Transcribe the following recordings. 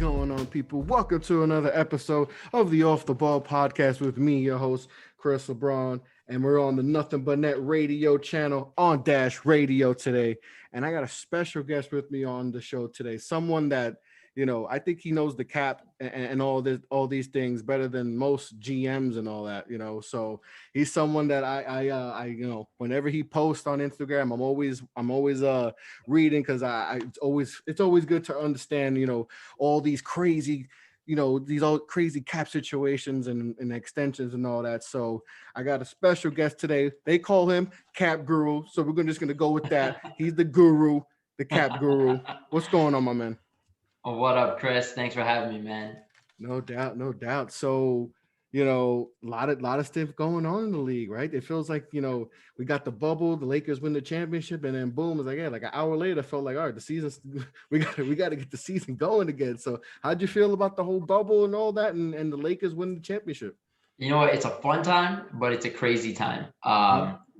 going on, people? Welcome to another episode of the Off the Ball podcast with me, your host, Chris LeBron. And we're on the Nothing But Net radio channel on Dash Radio today. And I got a special guest with me on the show today. Someone that, I think he knows the cap and all these things better than most GMs and all that, So he's someone that I whenever he posts on Instagram, I'm always reading because it's always good to understand, all these crazy these all crazy cap situations and extensions and all that. So I got a special guest today. They call him Cap Guru. So we're just gonna go with that. He's the guru, the cap guru. What's going on, my man? What up, Chris? Thanks for having me, man. No doubt, no doubt. So, a lot of stuff going on in the league, right? It feels like, we got the bubble, the Lakers win the championship, and then boom, it's like, yeah, like an hour later, felt like, all right, the season's we gotta get the season going again. So how'd you feel about the whole bubble and all that and the Lakers win the championship? You know what? It's a fun time, but it's a crazy time.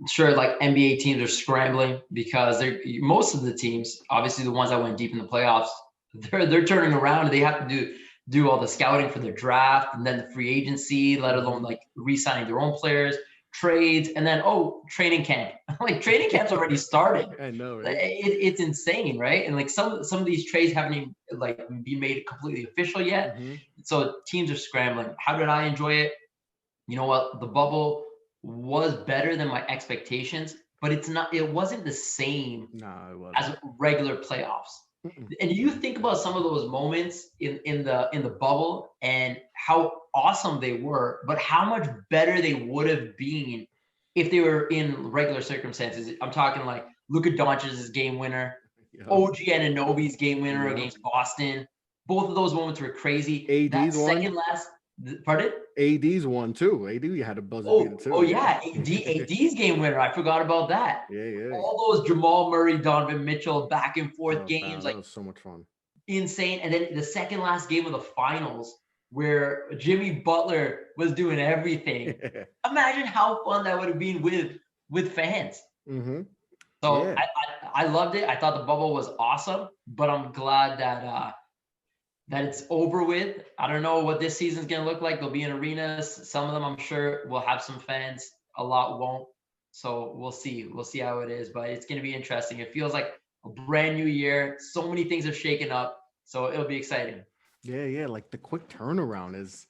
Sure, like NBA teams are scrambling because most of the teams, obviously the ones that went deep in the playoffs, they're turning around and they have to do all the scouting for the draft and then the free agency, let alone like re-signing their own players, trades, and then training camp. Like training camp's already started. I know, right? It's insane, right? And like some of these trades haven't even like been made completely official yet. So teams are scrambling. How did I enjoy it? You know what? The bubble was better than my expectations, but it wasn't the same as regular playoffs. And you think about some of those moments in the bubble and how awesome they were, but how much better they would have been if they were in regular circumstances. I'm talking like Luka Doncic's game winner, OG Anunoby's game winner against Boston. Both of those moments were crazy. AD's second last, pardon? AD's one too. AD had a buzzer beater too. Oh yeah, AD's game winner. I forgot about that. Yeah. All those Jamal Murray, Donovan Mitchell back and forth games, that was so much fun. Insane. And then the second last game of the finals where Jimmy Butler was doing everything. Imagine how fun that would have been with fans. So yeah. I loved it. I thought the bubble was awesome, but I'm glad that it's over with. I don't know what this season's going to look like. They'll be in arenas. Some of them, I'm sure, will have some fans. A lot won't. So we'll see. We'll see how it is. But it's going to be interesting. It feels like a brand new year. So many things have shaken up. So it'll be exciting. Yeah. Like the quick turnaround is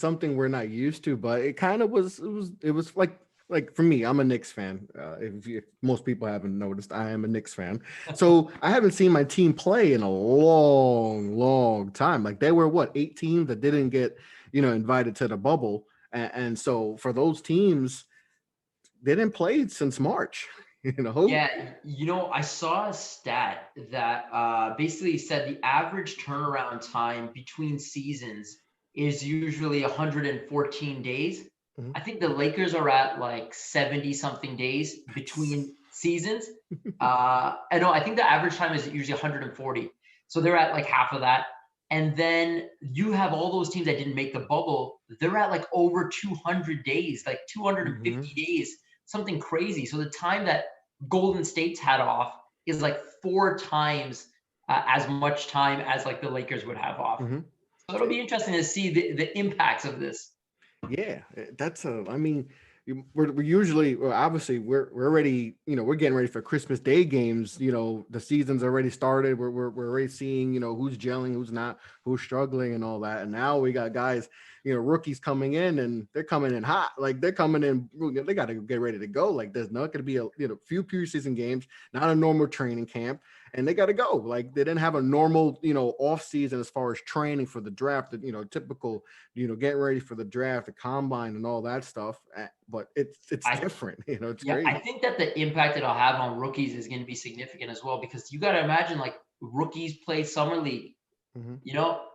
something we're not used to. But it kind of was. It was like for me, I'm a Knicks fan. If most people haven't noticed, I am a Knicks fan. So I haven't seen my team play in a long time. Like they were 8 teams that didn't get, invited to the bubble. And so for those teams, they didn't play since March, Yeah. I saw a stat that basically said the average turnaround time between seasons is usually 114 days. I think the Lakers are at like 70 something days between seasons. I think the average time is usually 140. So they're at like half of that. And then you have all those teams that didn't make the bubble. They're at like over 200 days, like 250 days, something crazy. So the time that Golden State's had off is like 4 times as much time as like the Lakers would have off. So it'll be interesting to see the impacts of this. Yeah, we're usually, obviously we're already, we're getting ready for Christmas Day games. The season's already started. We're already seeing, who's gelling, who's not, who's struggling and all that. And now we got guys, rookies coming in and they're coming in hot. Like they're coming in, they got to get ready to go. Like there's not going to be a few preseason games, not a normal training camp. And they got to go. Like they didn't have a normal, off season as far as training for the draft, typical, getting ready for the draft, the combine and all that stuff. But it's different, it's crazy. I think that the impact it'll have on rookies is going to be significant as well, because you got to imagine like rookies play summer league.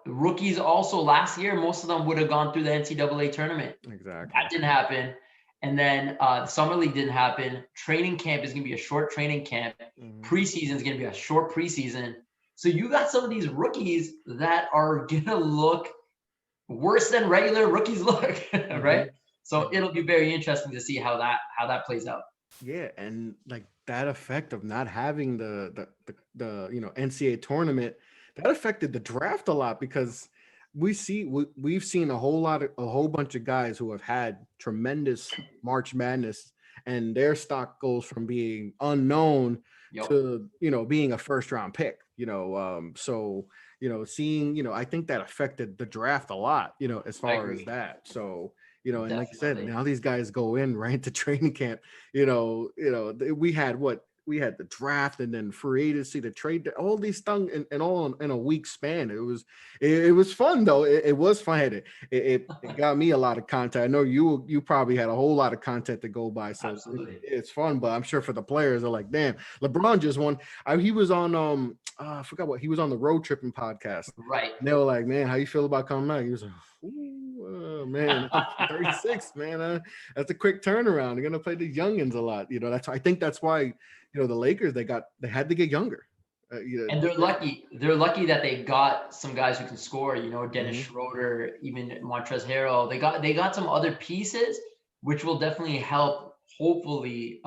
Rookies also last year, most of them would have gone through the NCAA tournament. Exactly. That didn't happen. And then the summer league didn't happen. Training camp is going to be a short training camp. Preseason is going to be a short preseason. So you got some of these rookies that are going to look worse than regular rookies look, right? So it'll be very interesting to see how that plays out. Yeah, and like that effect of not having the NCAA tournament that affected the draft a lot because we've seen a whole bunch of guys who have had tremendous March Madness, and their stock goes from being unknown Yep, to being a first round pick. So seeing I think that affected the draft a lot. As I far as agree. that. So and like I said, Definitely. now these guys go in right to training camp. We had the draft and then free agency, the trade, all these things, and all in a week span. It was fun though. It was fun. It got me a lot of content. I know you probably had a whole lot of content to go by, so Absolutely. it's fun. But I'm sure for the players, they're like, damn, LeBron just won. He was on I forgot what he was on, the Road Tripping podcast. Right. And they were like, man, how you feel about coming back? He was like, man, I'm 36, man. That's a quick turnaround. They're gonna play the youngins a lot. I think that's why the Lakers they had to get younger. And they're lucky. They're lucky that they got some guys who can score. Dennis Mhm. Schroeder, even Montrezl Harrell. They got some other pieces, which will definitely help. Hopefully,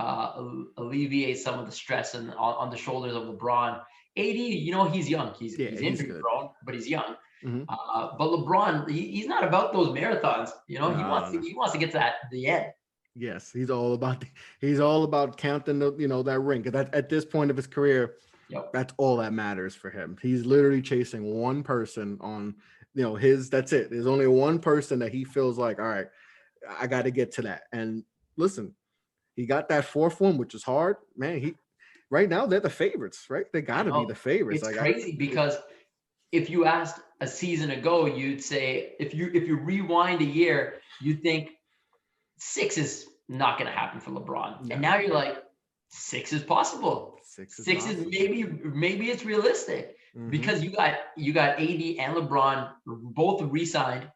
alleviate some of the stress on the shoulders of LeBron. AD, he's young. He's Yeah, he's he's injury good. prone, but he's young. Mhm. But LeBron, he's not about those marathons. He No, wants to no. he wants to get to the end. Yes, he's all about counting that ring. Because at this point of his career, Yep. that's all that matters for him. He's literally chasing one person on that's it. There's only one person that he feels like, all right, I got to get to that. And listen, he got that fourth one, which is hard, man. He right now they're the favorites, right? They got I to be the know. favorites. It's Like crazy because if you asked a season ago, you'd say if you rewind a year, you'd think six is not going to happen for LeBron, and no, now you're like six is possible. six is Six is possible. maybe it's realistic Mm-hmm. because you got AD and LeBron both re-signed,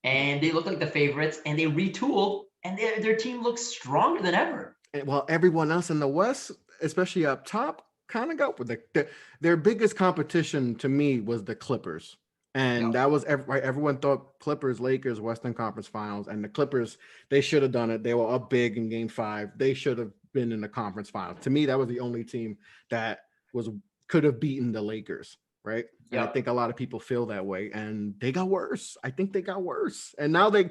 and they look like the favorites, and they retooled, and their team looks stronger than ever. And while everyone else in the West, especially up top, kind of got with their biggest competition to me was the Clippers. And Yep. that was right. Everyone thought Clippers, Lakers, Western Conference Finals, and the Clippers, they should have done it. They were up big in Game 5. They should have been in the conference finals. To me, that was the only team that was could have beaten the Lakers, right? And I think Yep. a lot of people feel that way. And they got worse. I think they got worse. And now the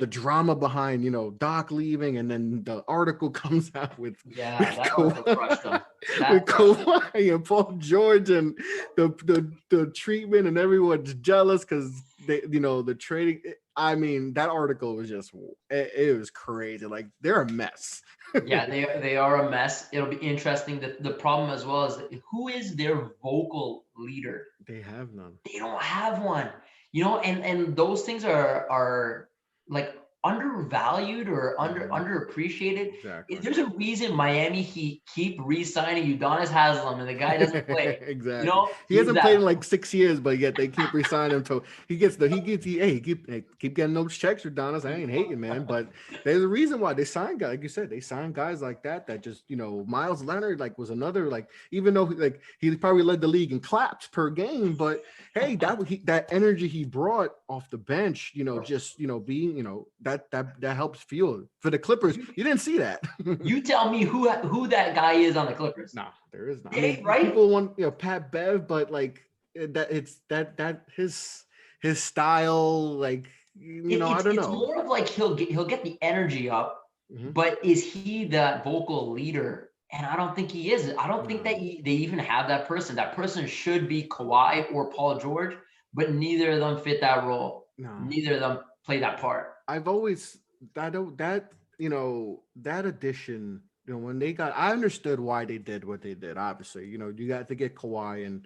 drama behind, Doc leaving, and then the article comes out with Yeah, with that article crushed them. with That crushed them. Kawhi and Paul George, and the treatment, and everyone's jealous because the trading. I mean, that article was just it was crazy. Like they're a mess. Yeah, they are a mess. It'll be interesting. The problem as well is that who is their vocal leader? They have none. They don't have one. And those things are like undervalued or underappreciated. Exactly. There's a reason Miami he keep re-signing Udonis Haslam and the guy doesn't play. Exactly. He He's hasn't played in that. like 6 years, but yet they keep resigning him. So keep getting those checks for Donis. I ain't hating, man. But there's a reason why they signed guys, like you said, they signed guys like that just Miles Leonard like was another, like, even though like he probably led the league in claps per game, but hey, that energy he brought off the bench, just being, that helps fuel for the Clippers. You, You didn't see that. you tell me who that guy is on the Clippers. No, there is not. I Yeah, mean, right? people want Pat Bev, but like that it's that his style, like I don't It's know. more of like he'll get the energy up, Mhm. but is he that vocal leader? And I don't think he is. I don't think that No, they even have that person. That person should be Kawhi or Paul George, but neither of them fit that role. no. Neither of them play that part. I've always I don't that that addition. When they got, I understood why they did what they did. Obviously, you got to get Kawhi, and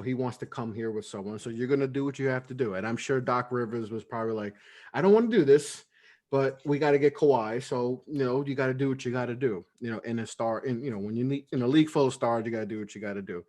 he wants to come here with someone, so you're gonna do what you have to do. And I'm sure Doc Rivers was probably like, I don't want to do this, but we got to get Kawhi, so you got to do what you got to do. In a star, when you need in a league full of stars, you got to do what you got to do.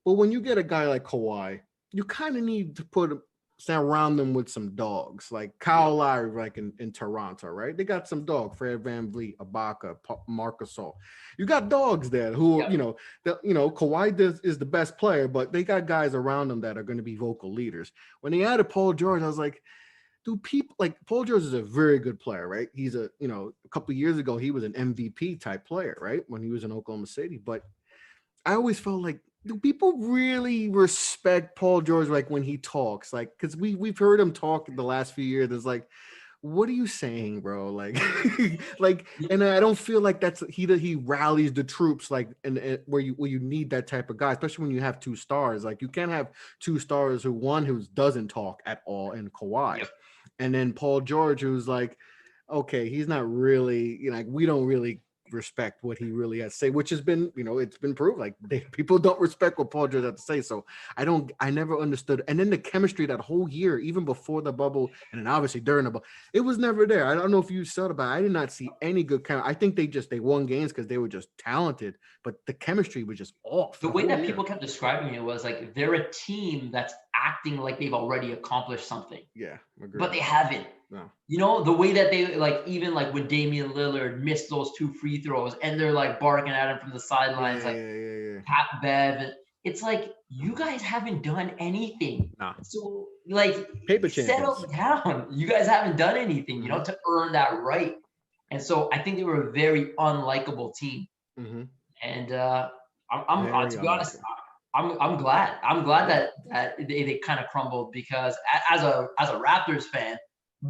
But when you get a guy like Kawhi, you kind of need to surround them with some dogs, like Kyle Yep. Lowry, like in Toronto, right? They got some dog, Fred VanVleet, Ibaka, Marcus Gasol. You got dogs there who, Yep. Kawhi is the best player, but they got guys around them that are going to be vocal leaders. When they added Paul George, I was like, do people like Paul George is a very good player, right? He's a couple of years ago, he was an MVP type player, right? When he was in Oklahoma City, but I always felt like do people really respect Paul George like when he talks? Like, because we've heard him talk in the last few years. It's like, what are you saying, bro? Like, like, and I don't feel like that's he rallies the troops like, and where you need that type of guy, especially when you have two stars. Like, you can't have two stars who doesn't talk at all, and Kawhi, Yep. and then Paul George, who's like, okay, he's not really, like, we don't really respect what he really has to say, which has been, it's been proved. Like, people don't respect what Paul George has to say. So I never understood. And then the chemistry that whole year, even before the bubble, and then obviously during the bubble, it was never there. I don't know if you saw it, but I did not see any good I think they won games because they were just talented, but the chemistry was just off. The way that year. people kept describing it was like they're a team that's acting like they've already accomplished something. Yeah, but they haven't. No. The way that they like, even like when Damian Lillard missed those 2 free throws and they're like barking at him from the sidelines, Pat Bev. It's like, you guys haven't done anything. Nah. So like, paper settle down. You guys haven't done anything, to earn that right. And so I think they were a very unlikable team. Mm-hmm. And to be honest, I'm glad. I'm glad that they kind of crumbled, because as a Raptors fan,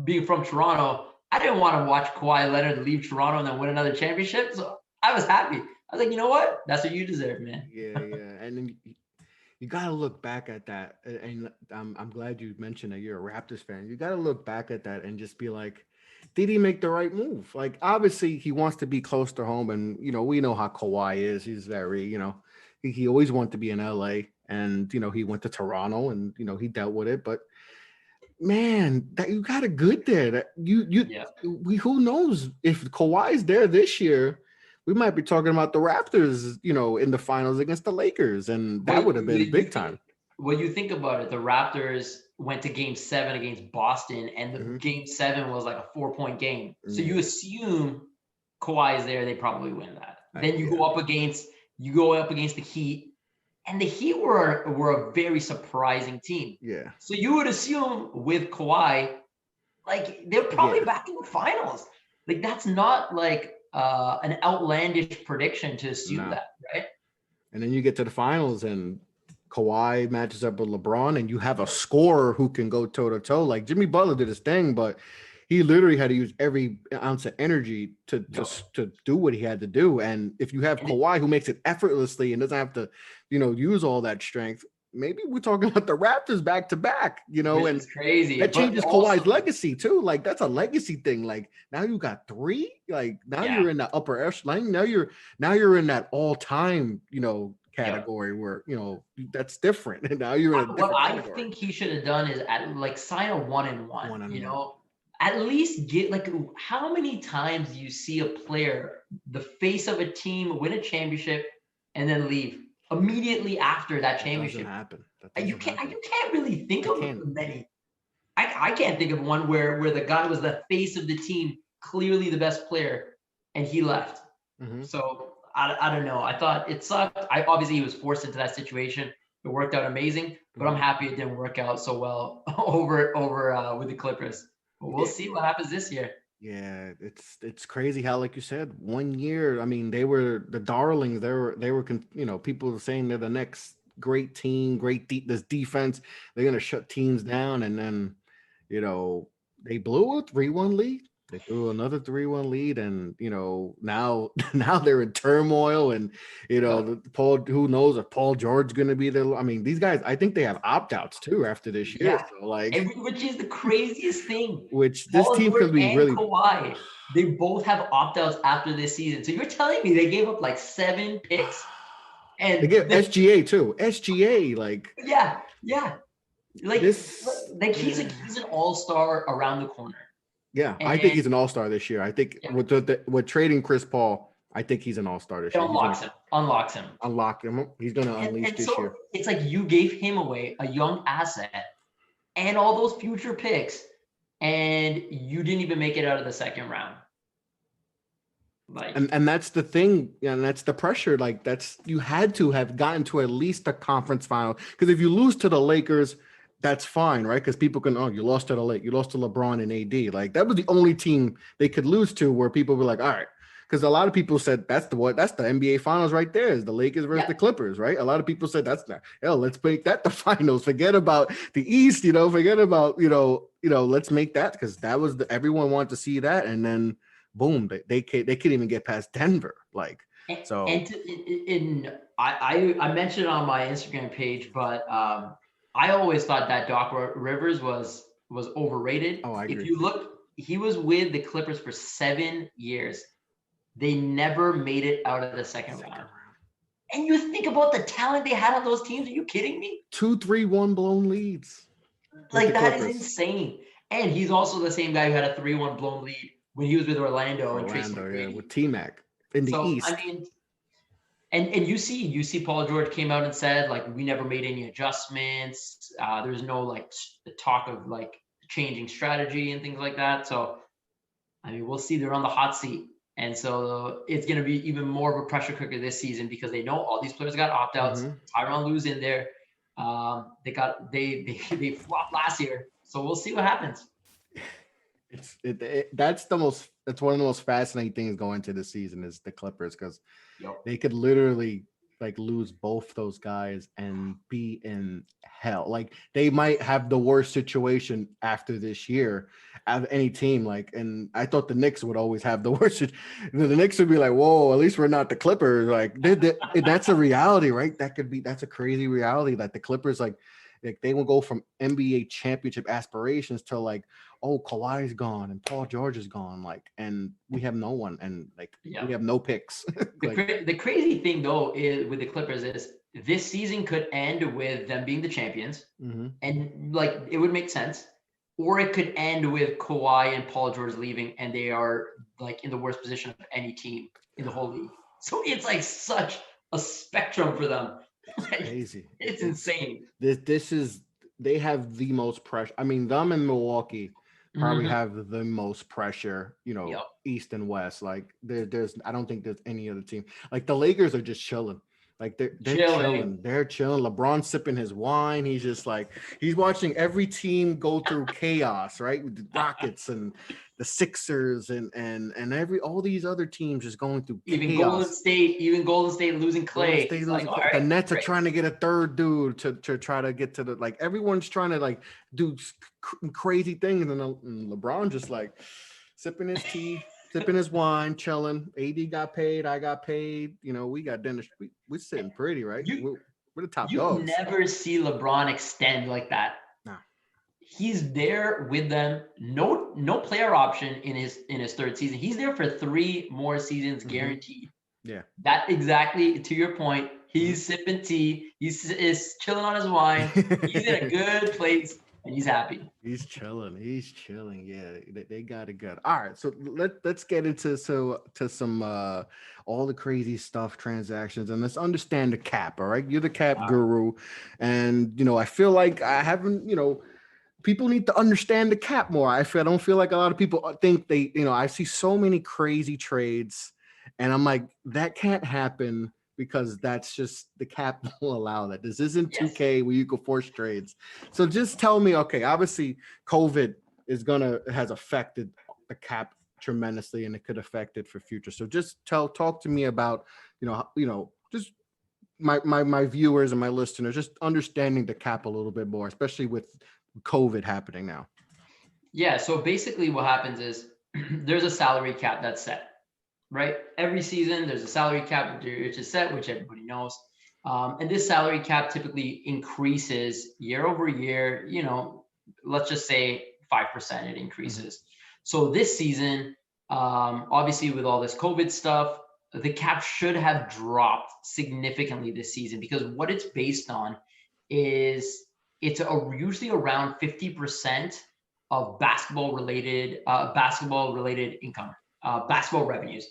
being from Toronto, I didn't want to watch Kawhi Leonard leave Toronto and then win another championship. So I was happy. I was like, you know what? That's what you deserve, man. Yeah. And then you got to look back at that. And I'm glad you mentioned that you're a Raptors fan. You got to look back at that and just be like, did he make the right move? Like, obviously he wants to be close to home, and we know how Kawhi is. He's very, he always wanted to be in LA, and he went to Toronto, and he dealt with it. But man, that you got a good there. That who knows if Kawhi's there this year, we might be talking about the Raptors, in the finals against the Lakers, and that would have been big time. When you think about it, the Raptors went to Game 7 against Boston, and the Game 7 was like a 4-point game. So you assume Kawhi is there, they probably win that. Then you go up against the Heat, and the Heat were a very surprising team. Yeah. So you would assume with Kawhi, like, they're probably back in the finals. Like, that's not like an outlandish prediction to assume that, right? And then you get to the finals, and Kawhi matches up with LeBron, and you have a scorer who can go toe to toe. Like, Jimmy Butler did his thing, but he literally had to use every ounce of energy to do what he had to do. And if you have Kawhi who makes it effortlessly and doesn't have to, use all that strength, maybe we're talking about the Raptors back to back, and it's crazy. That changes Kawhi's legacy too. Like, that's a legacy thing. Like, now you got 3. Like, now you're in the upper echelon. Now you're in that all time, category where that's different. And now you're in a different category. I think he should have done is sign a 1-and-1. At least get, like, how many times do you see a player, the face of a team, win a championship and then leave immediately after that championship? That doesn't happen. You can't really think of many. I can't think of one where the guy was the face of the team, clearly the best player, and he left. So I don't know. I thought it sucked. Obviously he was forced into that situation. It worked out amazing, but I'm happy it didn't work out so well over with the Clippers. But we'll see what happens this year. Yeah, it's crazy how, like you said, 1 year. I mean, they were the darlings. They were people were saying they're the next great team, this defense. They're gonna shut teams down, and then they blew a 3-1 lead. They threw another 3-1 lead, and now they're in turmoil, and Paul. Who knows if Paul George is going to be there? I mean, these guys. I think they have opt-outs too after this year. Yeah. So, like, which is the craziest thing. Which this Paul team George could be and really. Kawhi, they both have opt-outs after this season. So you're telling me they gave up like 7 picks, and they get SGA too. SGA, like. Yeah. Like he's an all-star around the corner. Yeah, I think he's an all-star this year. I think with trading Chris Paul, I think he's an all-star this year. Unlocks him. Unlock him. He's going to unleash this year. It's like you gave him away, a young asset, and all those future picks, and you didn't even make it out of the second round. Like, and that's the thing, and that's the pressure. Like, you had to have gotten to at least a conference final, because if you lose to the Lakers, that's fine, right? Because people can, you lost to the Lakers, you lost to LeBron and AD. Like, that was the only team they could lose to where people were like, all right, because a lot of people said that's the NBA Finals right there is the Lakers versus Yeah. the Clippers, right? A lot of people said that's not. Hell, let's make that the finals. Forget about the East, Forget about let's make that because that was everyone wanted to see that, and then boom, they couldn't even get past Denver, like so. I mentioned it on my Instagram page, but I always thought that Doc Rivers was overrated. Oh, I agree. If you look, he was with the Clippers for 7 years. They never made it out of the second round. And you think about the talent they had on those teams. Are you kidding me? 2-3-1 blown leads. Like that is insane. And he's also the same guy who had a 3-1 blown lead when he was with Orlando and Tracy McGrady. With T-Mac in the East. I mean, and you see Paul George came out and said, like, we never made any adjustments. There's no like talk of like changing strategy and things like that. So, I mean, we'll see. They're on the hot seat. And so it's going to be even more of a pressure cooker this season because they know all these players got opt-outs. Tyronn Lue's in there. They flopped last year. So we'll see what happens. That's one of the most fascinating things going into this season is the Clippers because they could literally like lose both those guys and be in hell. Like they might have the worst situation after this year out of any team. Like, and I thought the Knicks would always have the worst. The Knicks would be like, whoa, at least we're not the Clippers. Like that's a reality, right? That's a crazy reality that the Clippers like they will go from NBA championship aspirations to like, oh, Kawhi's gone and Paul George is gone, like, and we have no one, and like we have no picks. The crazy thing though is with the Clippers is this season could end with them being the champions, and like it would make sense, or it could end with Kawhi and Paul George leaving, and they are like in the worst position of any team in the whole league. So it's like such a spectrum for them. Crazy. It's insane. They have the most pressure. I mean, them in Milwaukee probably have the most pressure, East and West. Like there's I don't think there's any other team. Like the Lakers are just chilling. Like they're chilling. They're chilling. LeBron sipping his wine. He's just like he's watching every team go through chaos, right? With the Rockets and the Sixers and all these other teams just going through even chaos. Golden State losing Clay. The Nets are trying to get a third dude to try to get to the like everyone's trying to like do crazy things, and LeBron just like sipping his tea. Sipping his wine, chilling. AD got paid. I got paid. We got dinner. We're sitting pretty, right? We're the top dogs. You never see LeBron extend like that. No. He's there with them. No player option in his third season. He's there for 3 more seasons guaranteed. Yeah. That exactly to your point. He's sipping tea. He's chilling on his wine. He's in a good place. And he's happy. He's chilling. Yeah, they got it good. All right, so let's get into some all the crazy stuff, transactions, and let's understand the cap. All right, you're the cap guru, and I feel like I haven't. People need to understand the cap more. I don't feel like a lot of people think they. I see so many crazy trades, and I'm like, that can't happen. Because that's just the cap will allow that. This isn't 2K where you can force trades. So just tell me, okay, obviously COVID has affected the cap tremendously, and it could affect it for future. So just talk to me about, just my viewers and my listeners, just understanding the cap a little bit more, especially with COVID happening now. Yeah. So basically what happens is there's a salary cap that's set. Right? Every season, there's a salary cap which is set, which everybody knows. And this salary cap typically increases year over year, let's just say 5% it increases. So this season, obviously with all this COVID stuff, the cap should have dropped significantly this season because what it's based on is it's usually around 50% of basketball related income, basketball revenues.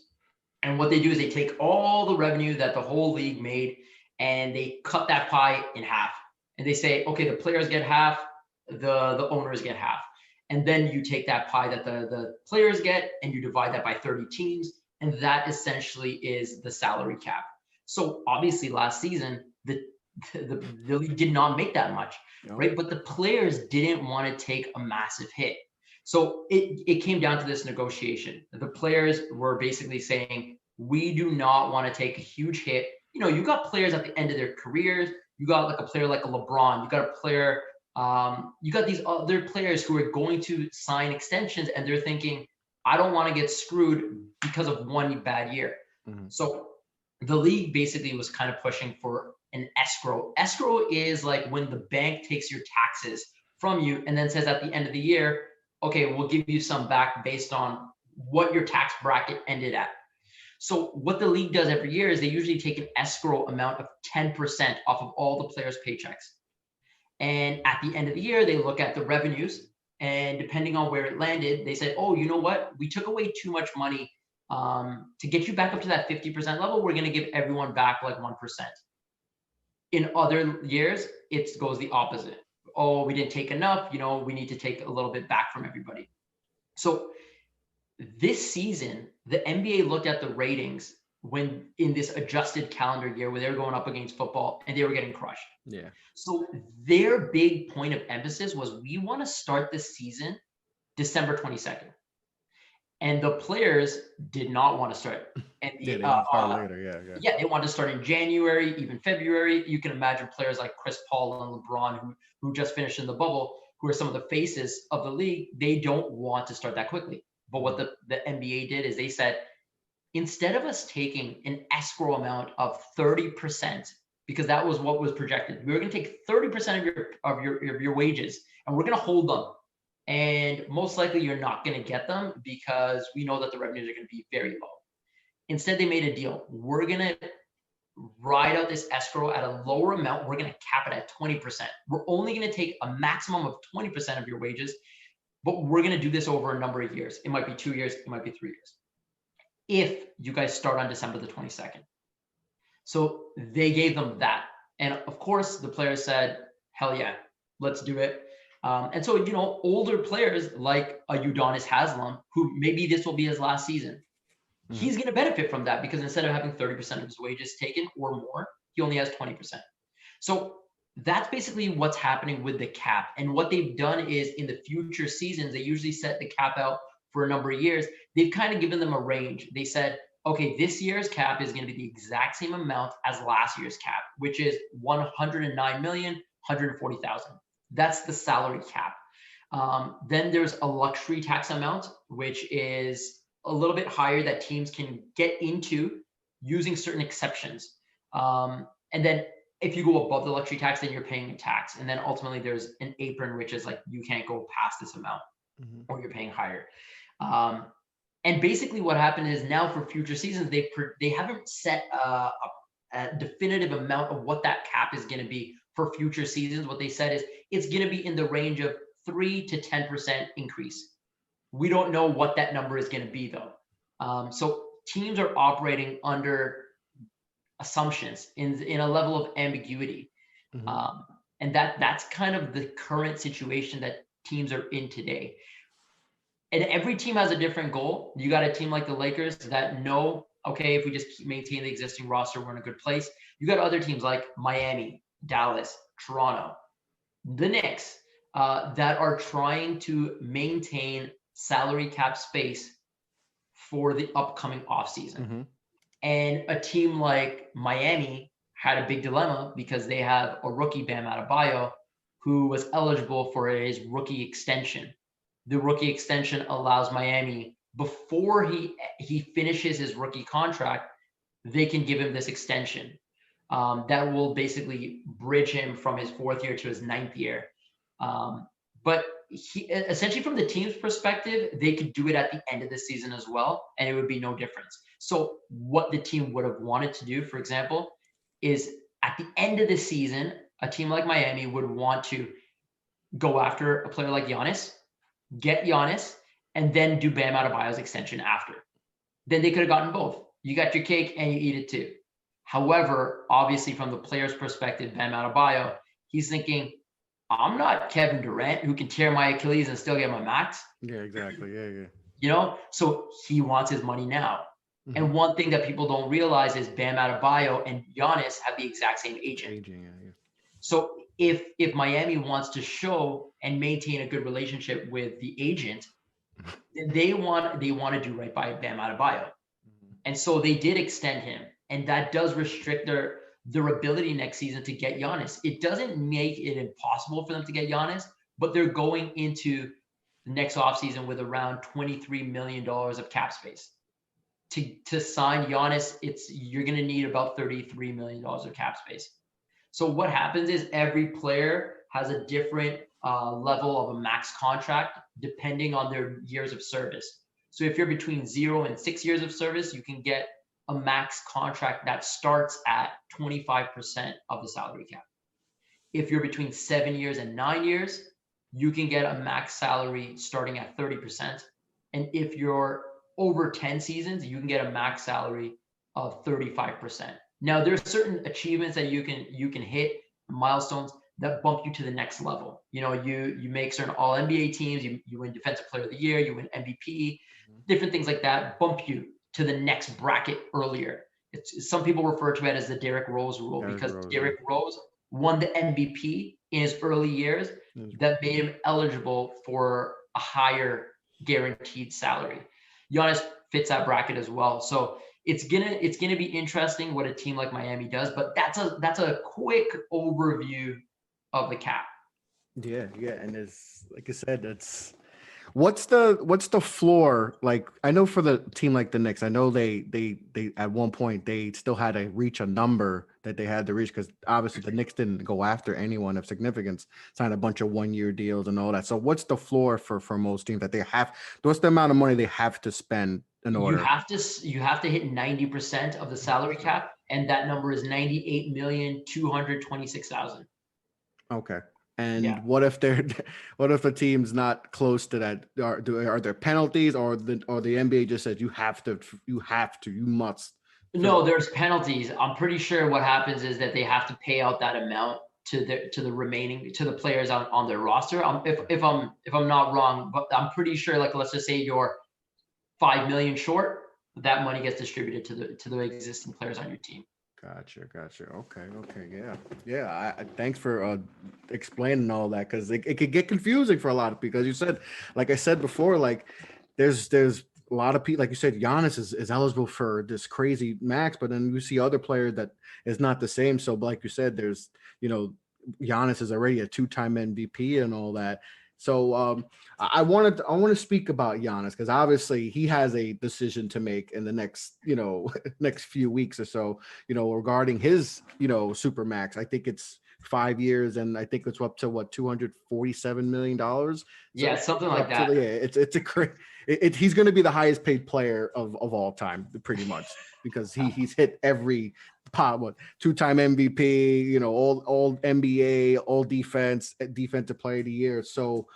And what they do is they take all the revenue that the whole league made and they cut that pie in half. And they say, okay, the players get half, the owners get half. And then you take that pie that the players get and you divide that by 30 teams. And that essentially is the salary cap. So obviously last season, the league did not make that much, right? But the players didn't want to take a massive hit. So it came down to this negotiation. The players were basically saying, we do not want to take a huge hit. You know, you got players at the end of their careers. You got like a player like a LeBron. You got a player, you got these other players who are going to sign extensions, and they're thinking, I don't want to get screwed because of one bad year. So the league basically was kind of pushing for an escrow. Escrow is like when the bank takes your taxes from you and then says at the end of the year, okay, we'll give you some back based on what your tax bracket ended at. So what the league does every year is they usually take an escrow amount of 10% off of all the players' paychecks. And at the end of the year, they look at the revenues, and depending on where it landed, they said, oh, you know what? We took away too much money to get you back up to that 50% level. We're going to give everyone back like 1%. In other years, it goes the opposite. Oh, we didn't take enough. You know, we need to take a little bit back from everybody. So this season, the NBA looked at the ratings when in this adjusted calendar year where they were going up against football and they were getting crushed. Yeah. So their big point of emphasis was, we want to start this season December 22nd. And the players did not want to start. And they want to start later. Yeah, they wanted to start in January, even February. You can imagine players like Chris Paul and LeBron, who just finished in the bubble, who are some of the faces of the league. They don't want to start that quickly. But what the NBA did is they said, instead of us taking an escrow amount of 30%, because that was what was projected, we were going to take 30% of your wages, and we're going to hold them. And most likely you're not going to get them because we know that the revenues are going to be very low. Instead, they made a deal. We're going to ride out this escrow at a lower amount. We're going to cap it at 20%. We're only going to take a maximum of 20% of your wages, but we're going to do this over a number of years. It might be 2 years. It might be 3 years. If you guys start on December the 22nd. So they gave them that. And of course, the players said, hell yeah, let's do it. And so, you know, older players like a Udonis Haslem, who maybe this will be his last season, he's going to benefit from that, because instead of having 30% of his wages taken or more, he only has 20%. So that's basically what's happening with the cap. And what they've done is, in the future seasons, they usually set the cap out for a number of years. They've kind of given them a range. They said, okay, this year's cap is going to be the exact same amount as last year's cap, which is 109,140,000. That's the salary cap. Then there's a luxury tax amount, which is a little bit higher, that teams can get into using certain exceptions. And then if you go above the luxury tax, then you're paying a tax. And then ultimately there's an apron, which is like, you can't go past this amount or you're paying higher. And basically what happened is, now for future seasons, they haven't set a definitive amount of what that cap is going to be for future seasons. What they said is, it's going to be in the range of 3 to 10% increase. We don't know what that number is going to be, though. So teams are operating under assumptions in a level of ambiguity. And that's kind of the current situation that teams are in today. And every team has a different goal. You got a team like the Lakers that know, okay, if we just maintain the existing roster, we're in a good place. You got other teams like Miami, Dallas, Toronto, the Knicks, that are trying to maintain salary cap space for the upcoming offseason. And a team like Miami had a big dilemma, because they have a rookie, Bam Adebayo, who was eligible for his rookie extension. The rookie extension allows Miami, before he finishes his rookie contract, they can give him this extension that will basically bridge him from his 4th year to his 9th year. But he, essentially, from the team's perspective, they could do it at the end of the season as well, and it would be no difference. So what the team would have wanted to do, for example, is at the end of the season, a team like Miami would want to go after a player like Giannis, get Giannis, and then do Bam Adebayo's extension after. Then they could have gotten both. You got your cake and you eat it too. However, obviously from the player's perspective, Bam Adebayo, he's thinking, I'm not Kevin Durant, who can tear my Achilles and still get my max. Yeah, exactly. Yeah. You know, so he wants his money now. And one thing that people don't realize is Bam Adebayo and Giannis have the exact same agent. So if Miami wants to show and maintain a good relationship with the agent, they want to do right by Bam Adebayo. And so they did extend him, and that does restrict their ability next season to get Giannis. It doesn't make it impossible for them to get Giannis, but they're going into the next offseason with around $23 million of cap space. To sign Giannis, you're going to need about $33 million of cap space. So what happens is every player has a different level of a max contract depending on their years of service. So if you're between 0 and 6 years of service, you can get a max contract that starts at 25% of the salary cap. If you're between 7 years and 9 years, you can get a max salary starting at 30%. And if you're over 10 seasons, you can get a max salary of 35%. Now, there's certain achievements that you can hit, milestones that bump you to the next level. You know, you make certain all NBA teams, you win Defensive Player of the Year, you win MVP, different things like that bump you to the next bracket earlier. Some people refer to it as the Derrick Rose rule because Derrick Rose won the MVP in his early years that made him eligible for a higher guaranteed salary. Giannis fits that bracket as well. So it's gonna be interesting what a team like Miami does, but that's a quick overview of the cap. Yeah, and it's like I said, that's what's the floor like. I know for the team like the Knicks, I know they at one point they still had to reach a number that they had to reach because obviously the Knicks didn't go after anyone of significance, sign a bunch of 1-year deals and all that. So what's the floor for most teams that they have? What's the amount of money they have to spend in order? You have to hit 90% of the salary cap, and that number is 98,226,000. Okay. And what if a team's not close to that? Are there penalties, or the NBA just said you must? No, there's penalties. I'm pretty sure what happens is that they have to pay out that amount to the players on their roster. If I'm not wrong, but I'm pretty sure, like, let's just say you're $5 million short, that money gets distributed to the existing players on your team. Gotcha. Okay. Yeah. Thanks for explaining all that, because it could get confusing for a lot of people. Because you said, like I said before, like there's a lot of people, like you said, Giannis is eligible for this crazy max, but then you see other players that is not the same. So like you said, there's, Giannis is already a 2-time MVP and all that. So I want to speak about Giannis because obviously he has a decision to make in the next few weeks or so, regarding his, super max. I think it's 5 years, and I think it's up to $247 million. Yeah, something like that. He's going to be the highest paid player of all time, pretty much, because he's hit every pot. 2-time MVP, all NBA, all defensive player of the year. So,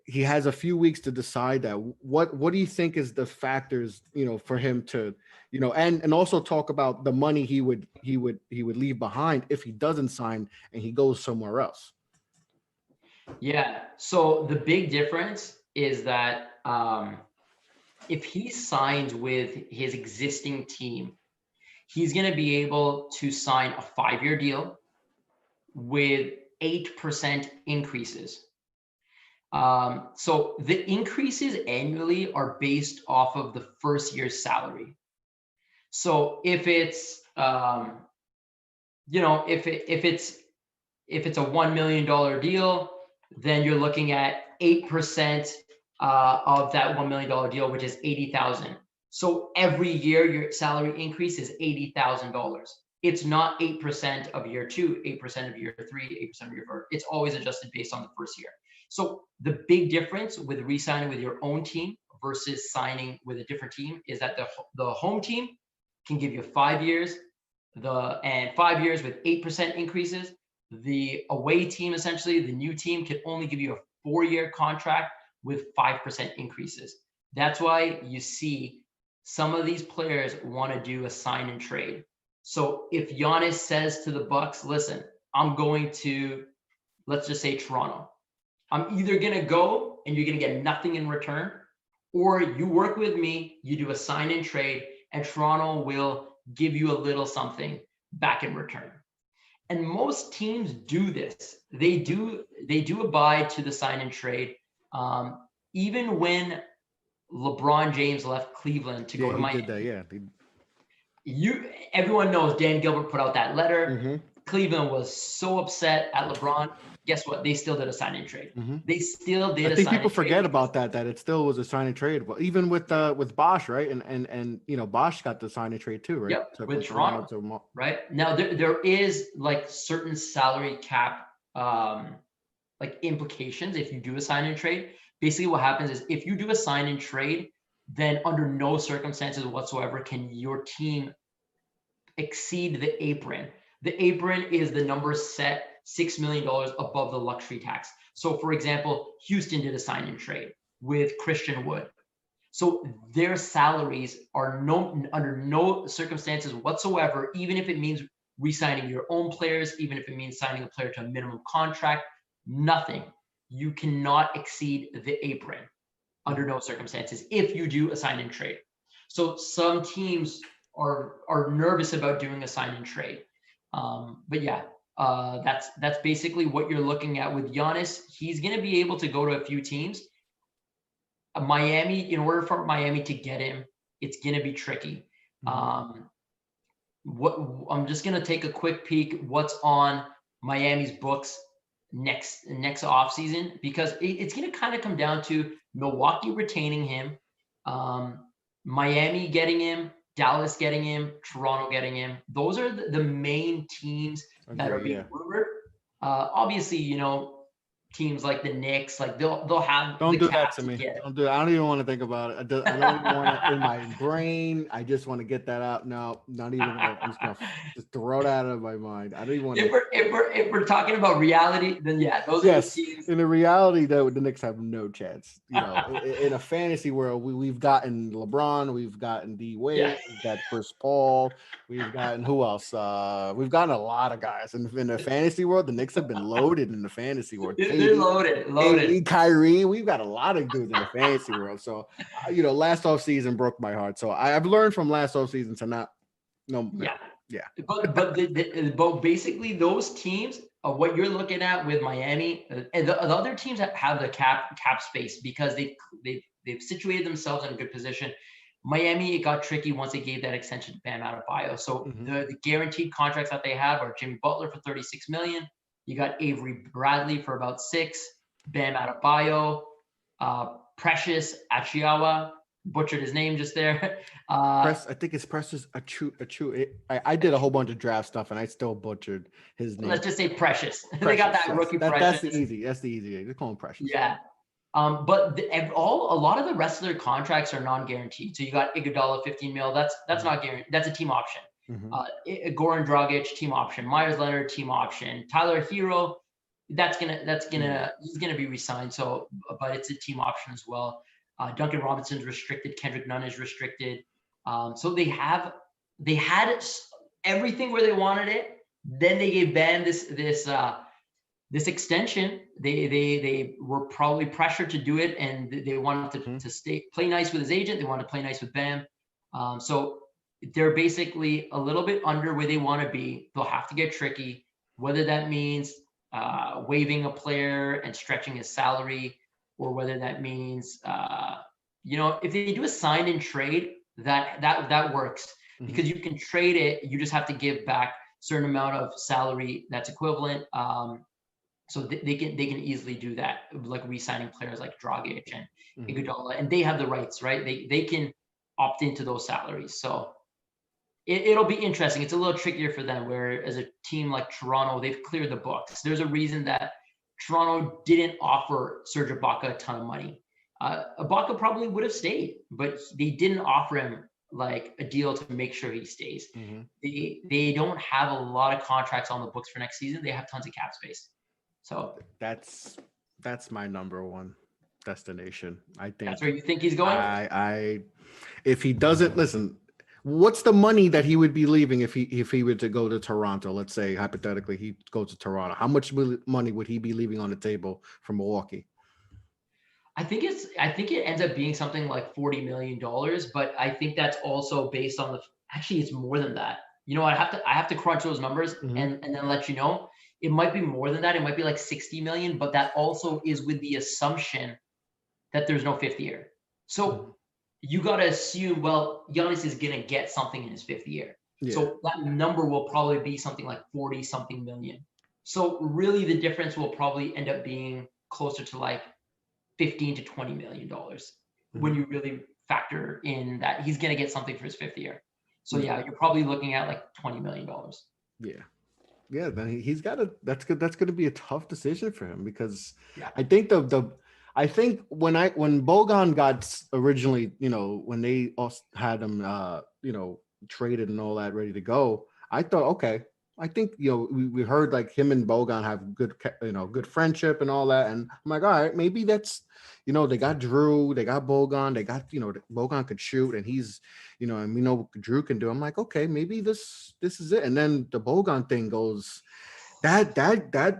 he has a few weeks to decide that. What do you think is the factors, for him to, and also talk about the money he would leave behind if he doesn't sign and he goes somewhere else? Yeah. So the big difference is that if he signs with his existing team, he's going to be able to sign a 5-year deal with 8% increases. So the increases annually are based off of the first year's salary. So if it's, if it's a $1 million deal, then you're looking at 8% of that $1 million deal, which is $80,000. So every year your salary increase is $80,000. It's not 8% of year 2, 8% of year 3, 8% of year 4. It's always adjusted based on the first year. So the big difference with re-signing with your own team versus signing with a different team is that the home team can give you 5 years, and 5 years with 8% increases. The away team, essentially, the new team, can only give you a 4-year contract with 5% increases. That's why you see some of these players want to do a sign and trade. So if Giannis says to the Bucks, listen, I'm going to, let's just say, Toronto. I'm either going to go and you're going to get nothing in return, or you work with me, you do a sign and trade, and Toronto will give you a little something back in return. And most teams do this. They do abide to the sign and trade. even when LeBron James left Cleveland to go to Miami. Did that, yeah. Everyone knows Dan Gilbert put out that letter. Mm-hmm. Cleveland was so upset at LeBron. Guess what? They still did a sign and trade. Mm-hmm. They still did. I think people forget about that it still was a sign and trade. Well, even with Bosch, right? And Bosch got the sign and trade too, right? Yep, with Toronto. Right now, there is like certain salary cap like implications if you do a sign and trade. Basically, what happens is if you do a sign and trade, then under no circumstances whatsoever can your team exceed the apron. The apron is the number set $6 million above the luxury tax. So, for example, Houston did a sign and trade with Christian Wood. So their salaries are under no circumstances whatsoever, even if it means re-signing your own players, even if it means signing a player to a minimum contract, nothing. You cannot exceed the apron under no circumstances if you do a sign and trade. So some teams are nervous about doing a sign and trade. But yeah, that's basically what you're looking at with Giannis. He's going to be able to go to a few teams. Miami, in order for Miami to get him, it's going to be tricky. I'm just going to take a quick peek what's on Miami's books next offseason, because it's going to kind of come down to Milwaukee retaining him, Miami getting him, Dallas getting him, Toronto getting him. Those are the main teams that are being rumored. Obviously, teams like the Knicks, like they'll have. Don't do that to me. Don't do it. I don't even want to think about it. I don't even want it in my brain. I just want to get that out. No, not even. I'm just gonna just throw that out of my mind. I don't even want. If we're talking about reality, then yeah, those are the teams. In the reality, though, the Knicks have no chance. In a fantasy world, we've gotten LeBron, we've gotten D Wade, we've got Chris Paul, we've gotten who else? We've gotten a lot of guys. In the fantasy world, the Knicks have been loaded in the fantasy world. They're loaded. Kyrie, we've got a lot of dudes in the fantasy world. So, last offseason broke my heart. So I've learned from last offseason to not. Yeah. But basically, those teams, what you're looking at with Miami, and the other teams that have the cap space because they've situated themselves in a good position. Miami, it got tricky once they gave that extension to Bam Adebayo. So the guaranteed contracts that they have are Jimmy Butler for $36 million. You got Avery Bradley for about $6 million, Bam Adebayo, Precious Achiuwa, butchered his name just there. I think it's Precious Achiuwa. I did a whole bunch of draft stuff and I still butchered his name. Let's just say Precious. They got that rookie Precious. That's the easy. They call him Precious. Yeah. But a lot of the rest of their contracts are non-guaranteed. So you got Iguodala, $15 million. That's not guaranteed. That's a team option. Goran Dragic, team option. Myers Leonard, team option. Tyler Hero, he's gonna be re-signed. So, but it's a team option as well. Duncan Robinson's restricted. Kendrick Nunn is restricted. So they had everything where they wanted it. Then they gave Bam this extension. They were probably pressured to do it, and they wanted to play nice with his agent. They wanted to play nice with Bam. So they're basically a little bit under where they want to be. They'll have to get tricky, whether that means waiving a player and stretching his salary, or whether that means if they do a sign and trade, that works because you can trade it. You just have to give back a certain amount of salary that's equivalent. So they can easily do that, like re-signing players like Dragic and Iguodala, and they have the rights, right? They can opt into those salaries. So it'll be interesting. It's a little trickier for them, where as a team like Toronto, they've cleared the books. There's a reason that Toronto didn't offer Serge Ibaka a ton of money. Ibaka probably would have stayed, but they didn't offer him like a deal to make sure he stays. They don't have a lot of contracts on the books for next season. They have tons of cap space. So that's my number one destination. I think that's where you think he's going. If he doesn't listen, what's the money that he would be leaving if he were to go to Toronto? Let's say hypothetically he goes to Toronto. How much money would he be leaving on the table for Milwaukee? I think it ends up being something like $40 million, but I think that's also based on actually it's more than that. I have to crunch those numbers and then let you know. It might be more than that. It might be like 60 million, but that also is with the assumption that there's no fifth year. So you got to assume, well, Giannis is going to get something in his fifth year. Yeah. So that number will probably be something like 40 something million. So really the difference will probably end up being closer to like 15 to 20 million dollars when you really factor in that he's going to get something for his fifth year. So yeah, you're probably looking at like $20 million. Yeah. Yeah, then he's got to. That's good. That's going to be a tough decision for him because Yeah. I think I think when Bogan got originally, when they also had him, traded and all that ready to go, I thought, okay, I think we heard like him and Bogan have good friendship and all that, and I'm like, all right, maybe that's, they got Drew, they got Bogan, they got Bogan could shoot, and he's, and we know what Drew can do. I'm like, okay, maybe this is it, and then the Bogan thing goes. That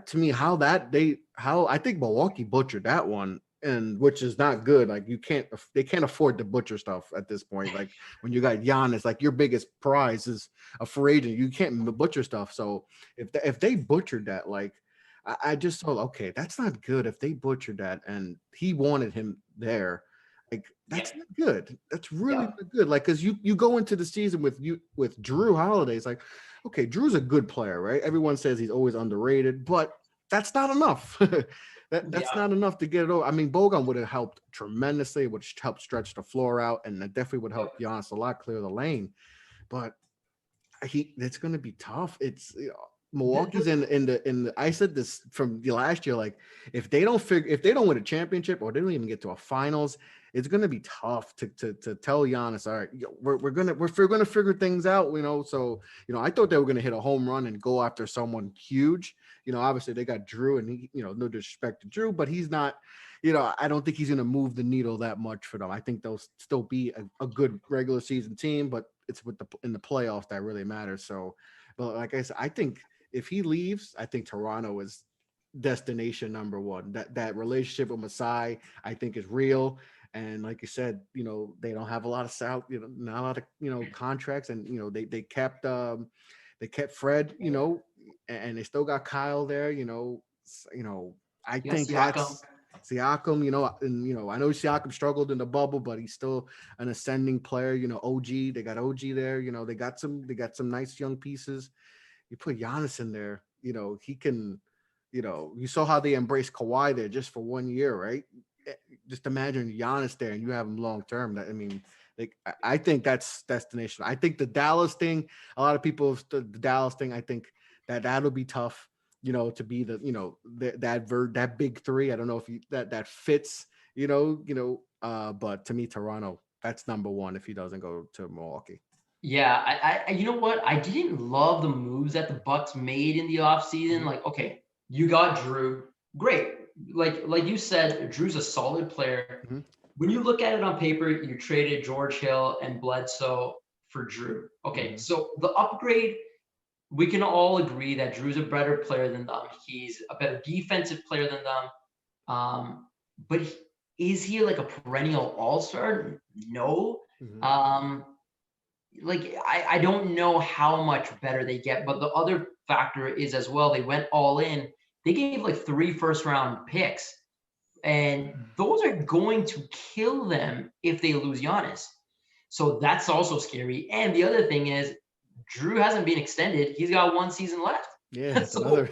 to me, how I think Milwaukee butchered that one, and which is not good. Like they can't afford to butcher stuff at this point. Like when you got Giannis, like your biggest prize is a free agent, you can't butcher stuff. So if they butchered that, like I just thought, okay, that's not good. If they butchered that, and he wanted him there, like that's not good. That's really not good. Like because you go into the season with Drew Holiday, it's like, okay, Drew's a good player, right? Everyone says he's always underrated, but that's not enough. That's not enough to get it over. I mean, Bogan would have helped tremendously, would help stretch the floor out, and that definitely would help Giannis a lot clear the lane. But it's going to be tough. It's Milwaukee's in the. I said this from the last year. Like if they don't win a championship or they don't even get to a finals, it's going to be tough to tell Giannis, all right, we're gonna figure things out, So I thought they were gonna hit a home run and go after someone huge. Obviously they got Drew, and he, no disrespect to Drew, but he's not. I don't think he's gonna move the needle that much for them. I think they'll still be a good regular season team, but it's in the playoffs that really matters. So, but like I said, I think if he leaves, I think Toronto is destination number one. That relationship with Masai, I think, is real. And like you said, they don't have a lot of not a lot of contracts, and they kept Fred, and they still got Kyle there, I think that's Siakam, and I know Siakam struggled in the bubble, but he's still an ascending player. OG, they got OG there. They got some nice young pieces. You put Giannis in there, he can. You saw how they embraced Kawhi there just for 1 year, right? Just imagine Giannis there and you have him long term. I think that's destination. I think the Dallas thing, a lot of people the Dallas thing, I think that'll be tough, to be that big three. I don't know if that fits, but to me, Toronto, that's number one if he doesn't go to Milwaukee. Yeah, I you know what? I didn't love the moves that the Bucks made in the offseason. Like, okay, you got Drew. Great. Like you said, Drew's a solid player. When you look at it on paper, you traded George Hill and Bledsoe for Drew. Okay, so the upgrade, we can all agree that Drew's a better player than them. He's a better defensive player than them. But is he like a perennial all-star? No. I don't know how much better they get, but the other factor is as well, they went all in. They gave like 3 first-round picks, and those are going to kill them if they lose Giannis. So that's also scary. And the other thing is, Drew hasn't been extended. He's got 1 season left. Yeah, so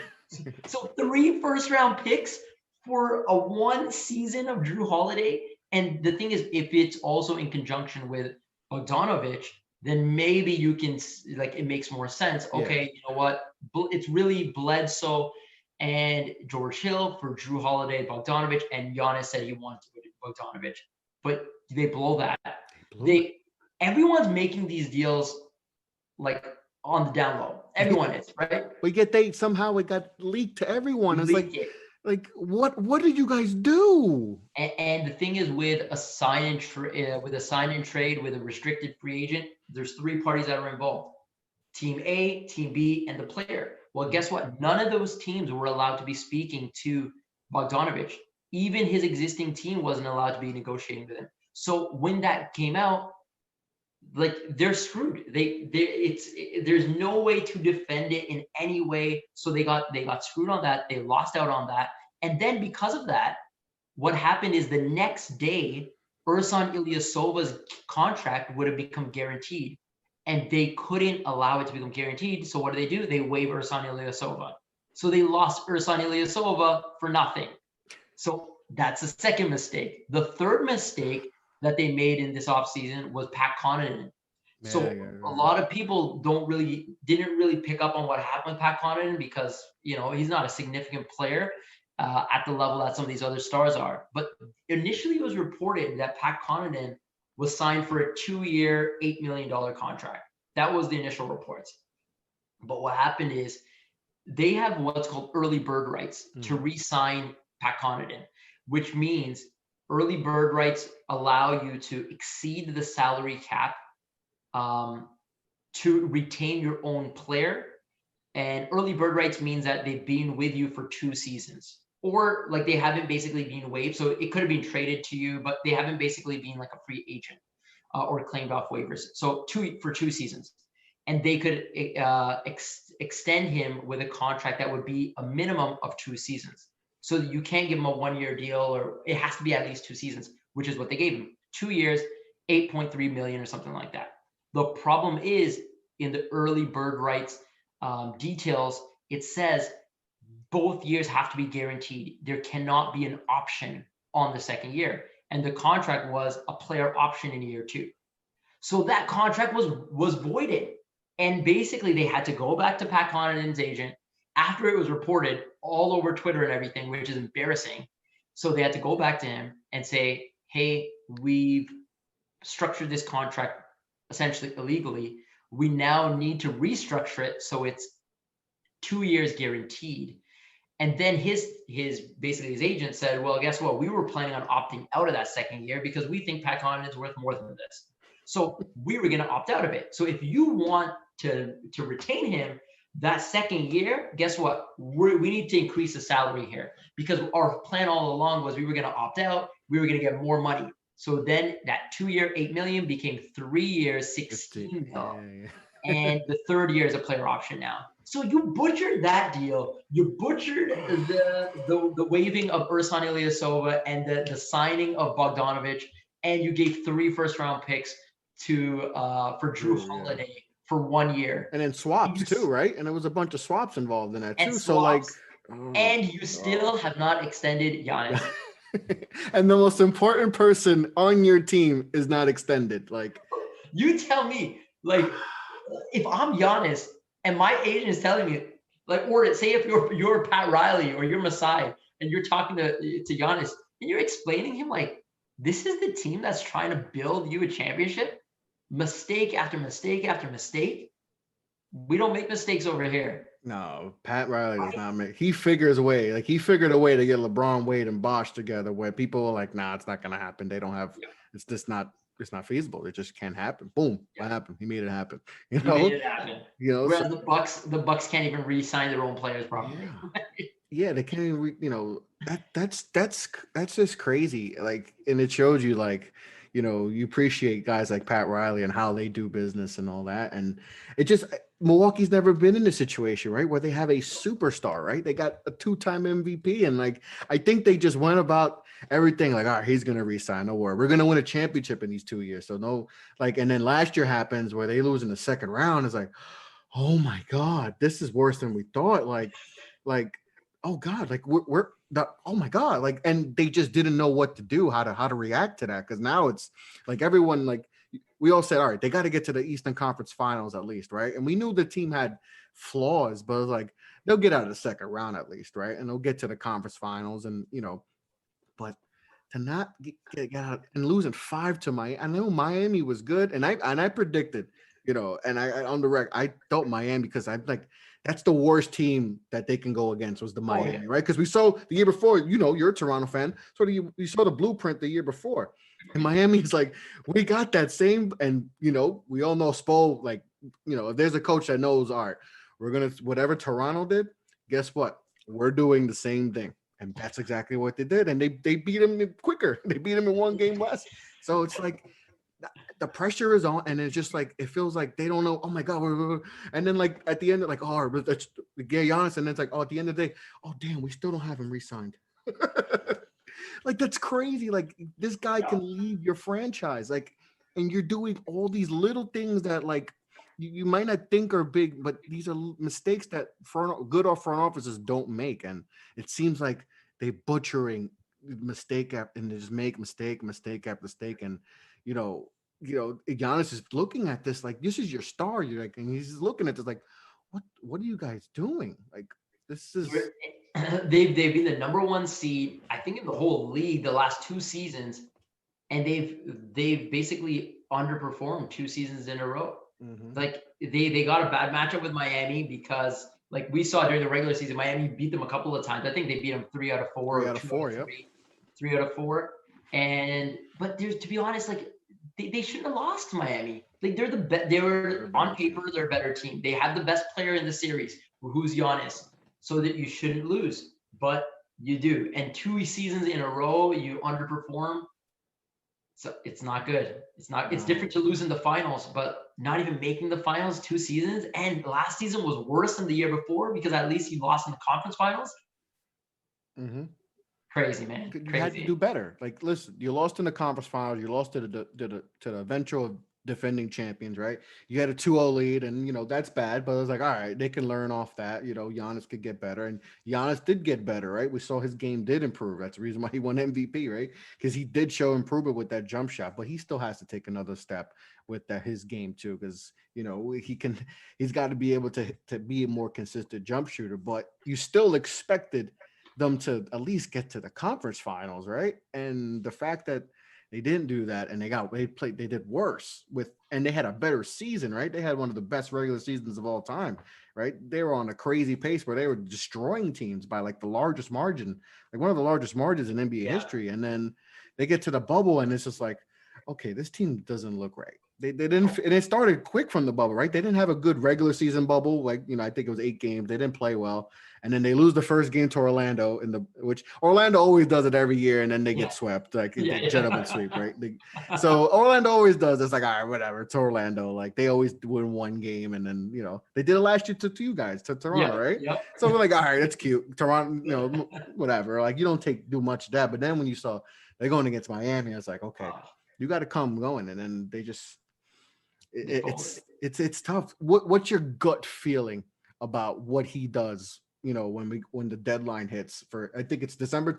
3 first-round picks for a 1 season of Drew Holiday. And the thing is, if it's also in conjunction with Bogdanovic, then maybe you can, it makes more sense. Okay, you know what? It's really Bledsoe and George Hill for Drew Holiday, Bogdanovic, and Giannis said he wanted to go to Bogdanovic. But they blow that. Everyone's making these deals like on the down low. Everyone is, right? Somehow it got leaked to everyone. It's like what did you guys do? And the thing is, with a sign and trade, with a restricted free agent, there's 3 parties that are involved: Team A, Team B, and the player. Well, guess what? None of those teams were allowed to be speaking to Bogdanovic. Even his existing team wasn't allowed to be negotiating with him. So when that came out, they're screwed. There's no way to defend it in any way. So they got screwed on that. They lost out on that. And then because of that, What happened is the next day, Ersan Ilyasova's contract would have become guaranteed, and they couldn't allow it to become guaranteed. So what do? They waive Ersan Ilyasova. So they lost Ersan Ilyasova for nothing. So that's the second mistake. The third mistake that they made in this offseason was Pat Connaughton. So a lot of people didn't really pick up on what happened with Pat Connaughton because, he's not a significant player at the level that some of these other stars are. But initially it was reported that Pat Connaughton was signed for a 2-year, $8 million contract. That was the initial reports. But what happened is they have what's called early bird rights to re-sign Pat Connaughton, which means early bird rights allow you to exceed the salary cap to retain your own player. And early bird rights means that they've been with you for 2 seasons, or like they haven't basically been waived. So it could have been traded to you, but they haven't basically been like a free agent or claimed off waivers. So for 2 seasons. And they could extend him with a contract that would be a minimum of 2 seasons. So you can't give him a 1-year deal, or it has to be at least 2 seasons, which is what they gave him. 2 years, 8.3 million or something like that. The problem is in the early bird rights details, it says both years have to be guaranteed. There cannot be an option on the second year. And the contract was a player option in year 2. So that contract was voided. And basically they had to go back to Pat Connaughton's agent after it was reported all over Twitter and everything, which is embarrassing. So they had to go back to him and say, hey, we've structured this contract essentially illegally. We now need to restructure it so it's 2 years guaranteed. And then his agent said, well, guess what? We were planning on opting out of that second year because we think Pat Connaughton is worth more than this. So we were going to opt out of it. So if you want to retain him that second year, guess what? We need to increase the salary here, because our plan all along was we were going to opt out. We were going to get more money. So then that 2-year, $8 million became 3 years, $16 million. And the third year is a player option now. So you butchered that deal. You butchered the waiving of Ersan Ilyasova and the signing of Bogdanovic, and you gave 3 first-round picks for Drew Holiday for 1 year. And then swaps too, right? And there was a bunch of swaps involved in that too. So and you still have not extended Giannis. And the most important person on your team is not extended. Like, you tell me, like, if I'm Giannis and my agent is telling me, like, or say if you're Pat Riley or you're Masai and you're talking to Giannis and you're explaining him like, this is the team that's trying to build you a championship, mistake after mistake after mistake. We don't make mistakes over here. No, Pat Riley does not make. He figures a way. Like, he figured a way to get LeBron, Wade, and Bosh together where people are like, nah, it's not going to happen. They don't have. Yeah. It's just not. It's not feasible. It just can't happen. Boom, what happened? He made it happen. He made it happen. Whereas the Bucks can't even re-sign their own players properly. Yeah, they can't even. That's just crazy. Like, and it shows you, like, you appreciate guys like Pat Riley and how they do business and all that. And it just, Milwaukee's never been in a situation, right, where they have a superstar, right? They got a 2-time MVP. And like, I think they just went about everything like, all right, he's going to resign. No worry. We're going to win a championship in these 2 years. So no, like, and then last year happens where they lose in the second round. It's like, oh my God, this is worse than we thought. Like, oh God, like oh my God, like, and they just didn't know what to do, how to react to that. Cause now it's like everyone, like, we all said, all right, they got to get to the Eastern Conference Finals at least, right? And we knew the team had flaws, but it was like, they'll get out of the second round at least, right? And they'll get to the conference finals, and but to not get out and losing 5 to Miami. I know Miami was good, and I predicted, and I on the record, I thought Miami, because I'm like, that's the worst team that they can go against was the Miami, right? Because we saw the year before, you're a Toronto fan, so you saw the blueprint the year before. And Miami's like, we got that same, and we all know Spo, like, if there's a coach that knows, all right, we're gonna, whatever Toronto did, guess what? We're doing the same thing. And that's exactly what they did. And they beat him quicker. They beat him in 1 game less. So it's like the pressure is on, and it's just like, it feels like they don't know, oh my God. And then like at the end, they're like, oh, let's get Giannis. And then it's like, oh, at the end of the day, oh damn, we still don't have him re-signed. Like that's crazy. Like this guy can leave your franchise. Like, and you're doing all these little things that like you might not think are big, but these are mistakes that good or front offices don't make. And it seems like they butchering mistake after and they just make mistake after mistake. And Giannis is looking at this like this is your star. You're like, and he's looking at this like, what are you guys doing? Like this is they've been the number one seed, I think, in the whole league the last 2 seasons, and they've basically underperformed 2 seasons in a row. Like they got a bad matchup with Miami because like we saw during the regular season, Miami beat them a couple of times. I think they beat them 3 out of 4 3 out of 4, yeah. 3 out of 4. But there's, to be honest, like they shouldn't have lost to Miami. Like they're the best. They were on paper, they're a better team. They had the best player in the series, who's Giannis, so that you shouldn't lose, but you do. And 2 seasons in a row, you underperform. So it's not good. It's different to lose in the finals, but not even making the finals 2 seasons. And last season was worse than the year before because at least you lost in the conference finals. Crazy, man. Crazy. You had to do better. Like, listen, you lost in the conference finals. You lost to the eventual defending champions, right? You had a 2-0 lead, and that's bad. But it was like, all right, they can learn off that. Giannis could get better, and Giannis did get better, right? We saw his game did improve. That's the reason why he won MVP, right? Because he did show improvement with that jump shot, but he still has to take another step with his game too, because he's got to be able to be a more consistent jump shooter. But you still expected them to at least get to the conference finals, right? And the fact that they didn't do that, and they did worse and they had a better season, right? They had one of the best regular seasons of all time, right? They were on a crazy pace where they were destroying teams by like the largest margin, like one of the largest margins in NBA history. And then they get to the bubble, and it's just like, okay, this team doesn't look right. They didn't, and it started quick from the bubble, right? They didn't have a good regular season bubble. Like, I think it was 8 games. They didn't play well. And then they lose the first game to Orlando which Orlando always does it every year. And then they get swept, like the gentleman sweep, right? So Orlando always does. It's like, all right, whatever. It's Orlando. Like they always win 1 game. And then, they did it last year to you guys, to Toronto, right? Yeah. So we're like, all right, that's cute. Toronto, whatever. Like you don't do much of that. But then when you saw they're going against Miami, it's like, okay, you got to come going. And then they just, it's tough. What's your gut feeling about what he does? When the deadline hits for, I think it's December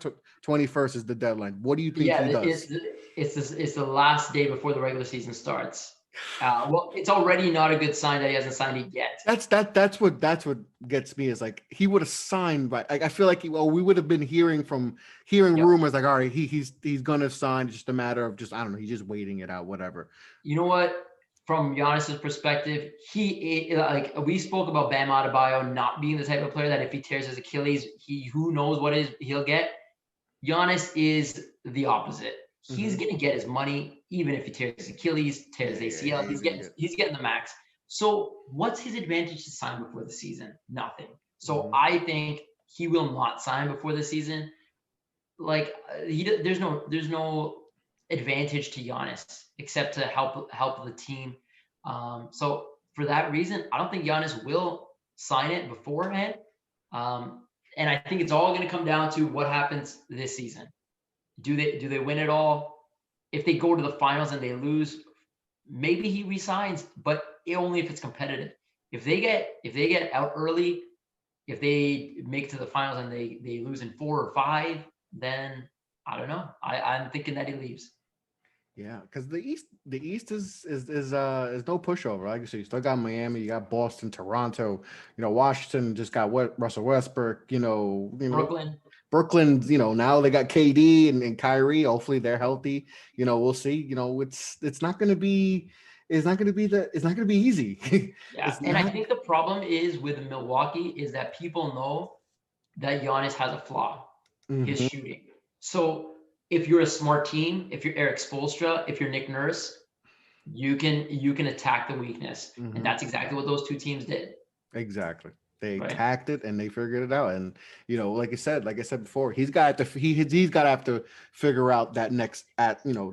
21st is the deadline. What do you think he does? It's the last day before the regular season starts. Well, it's already not a good sign that he hasn't signed it yet. That's what gets me is like he would have signed, but I feel like we would have been hearing rumors like, all right, he's gonna sign. It's just a matter of I don't know, he's just waiting it out, whatever. You know what? From Giannis's perspective, we spoke about Bam Adebayo not being the type of player that if he tears his Achilles, who knows what he'll get. Giannis is the opposite. He's gonna get his money even if he tears his Achilles, tears his ACL. He's getting the max. So what's his advantage to sign before the season? Nothing. So I think he will not sign before the season. Like there's no advantage to Giannis except to help the team. So for that reason, I don't think Giannis will sign it beforehand. And I think it's all going to come down to what happens this season. Do they win it all? If they go to the finals and they lose, maybe he resigns, but only if it's competitive. If they get out early, if they make it to the finals and they lose in 4 or 5, then I don't know. I'm thinking that he leaves. Yeah, because the East is no pushover. Like you said, you still got Miami, you got Boston, Toronto. Washington just got Russell Westbrook. Brooklyn. Now they got KD and Kyrie. Hopefully they're healthy. We'll see. It's not going to be. It's not going to be easy. Yeah, I think the problem is with Milwaukee is that people know that Giannis has a flaw, his shooting. So if you're a smart team, if you're Eric Spoelstra, if you're Nick Nurse, you can attack the weakness, and that's exactly what those 2 teams did. Exactly, they attacked it and they figured it out. And like I said before, he's got to have to figure out that next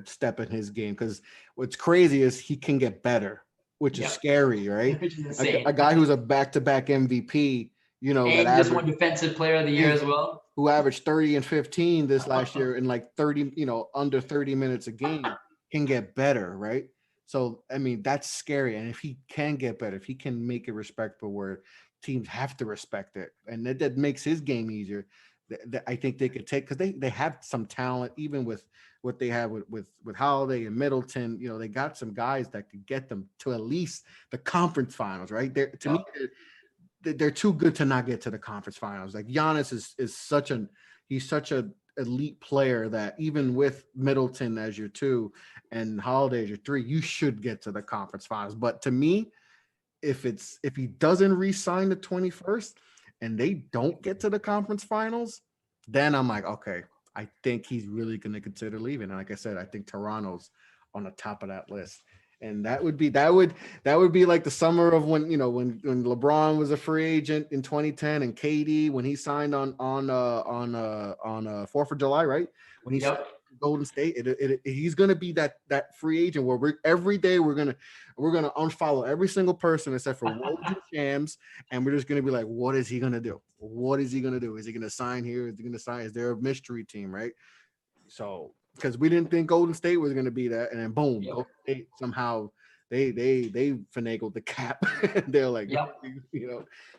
step in his game. Because what's crazy is he can get better, which is scary, right? Which is insane. A guy who's a back-to-back MVP, and just won Defensive Player of the Year as well. who averaged 30 and 15 this last year in like 30, under 30 minutes a game, can get better, right? So, I mean, that's scary. And if he can get better, if he can make it respectable where teams have to respect it, and that makes his game easier, I think they could take, because they have some talent, even with what they have with Holiday and Middleton. They got some guys that could get them to at least the conference finals, right? To me, they're too good to not get to the conference finals. Like Giannis is such an elite player that even with Middleton as your 2 and Holiday as your 3, you should get to the conference finals. But to me, if he doesn't re-sign the 21st and they don't get to the conference finals, then I'm like, okay, I think he's really going to consider leaving. And like I said, I think Toronto's on the top of that list. And that would be like the summer of when LeBron was a free agent in 2010, and KD when he signed on 4th of July, right? When he signed Golden State, he's gonna be that free agent where every day we're gonna unfollow every single person except for Woj and Shams, and we're just gonna be like, what is he gonna do? What is he gonna do? Is he gonna sign here? Is he gonna sign? Is there a mystery team, right? So, because we didn't think Golden State was going to be that, and then boom, Golden State somehow they finagled the cap. They're like,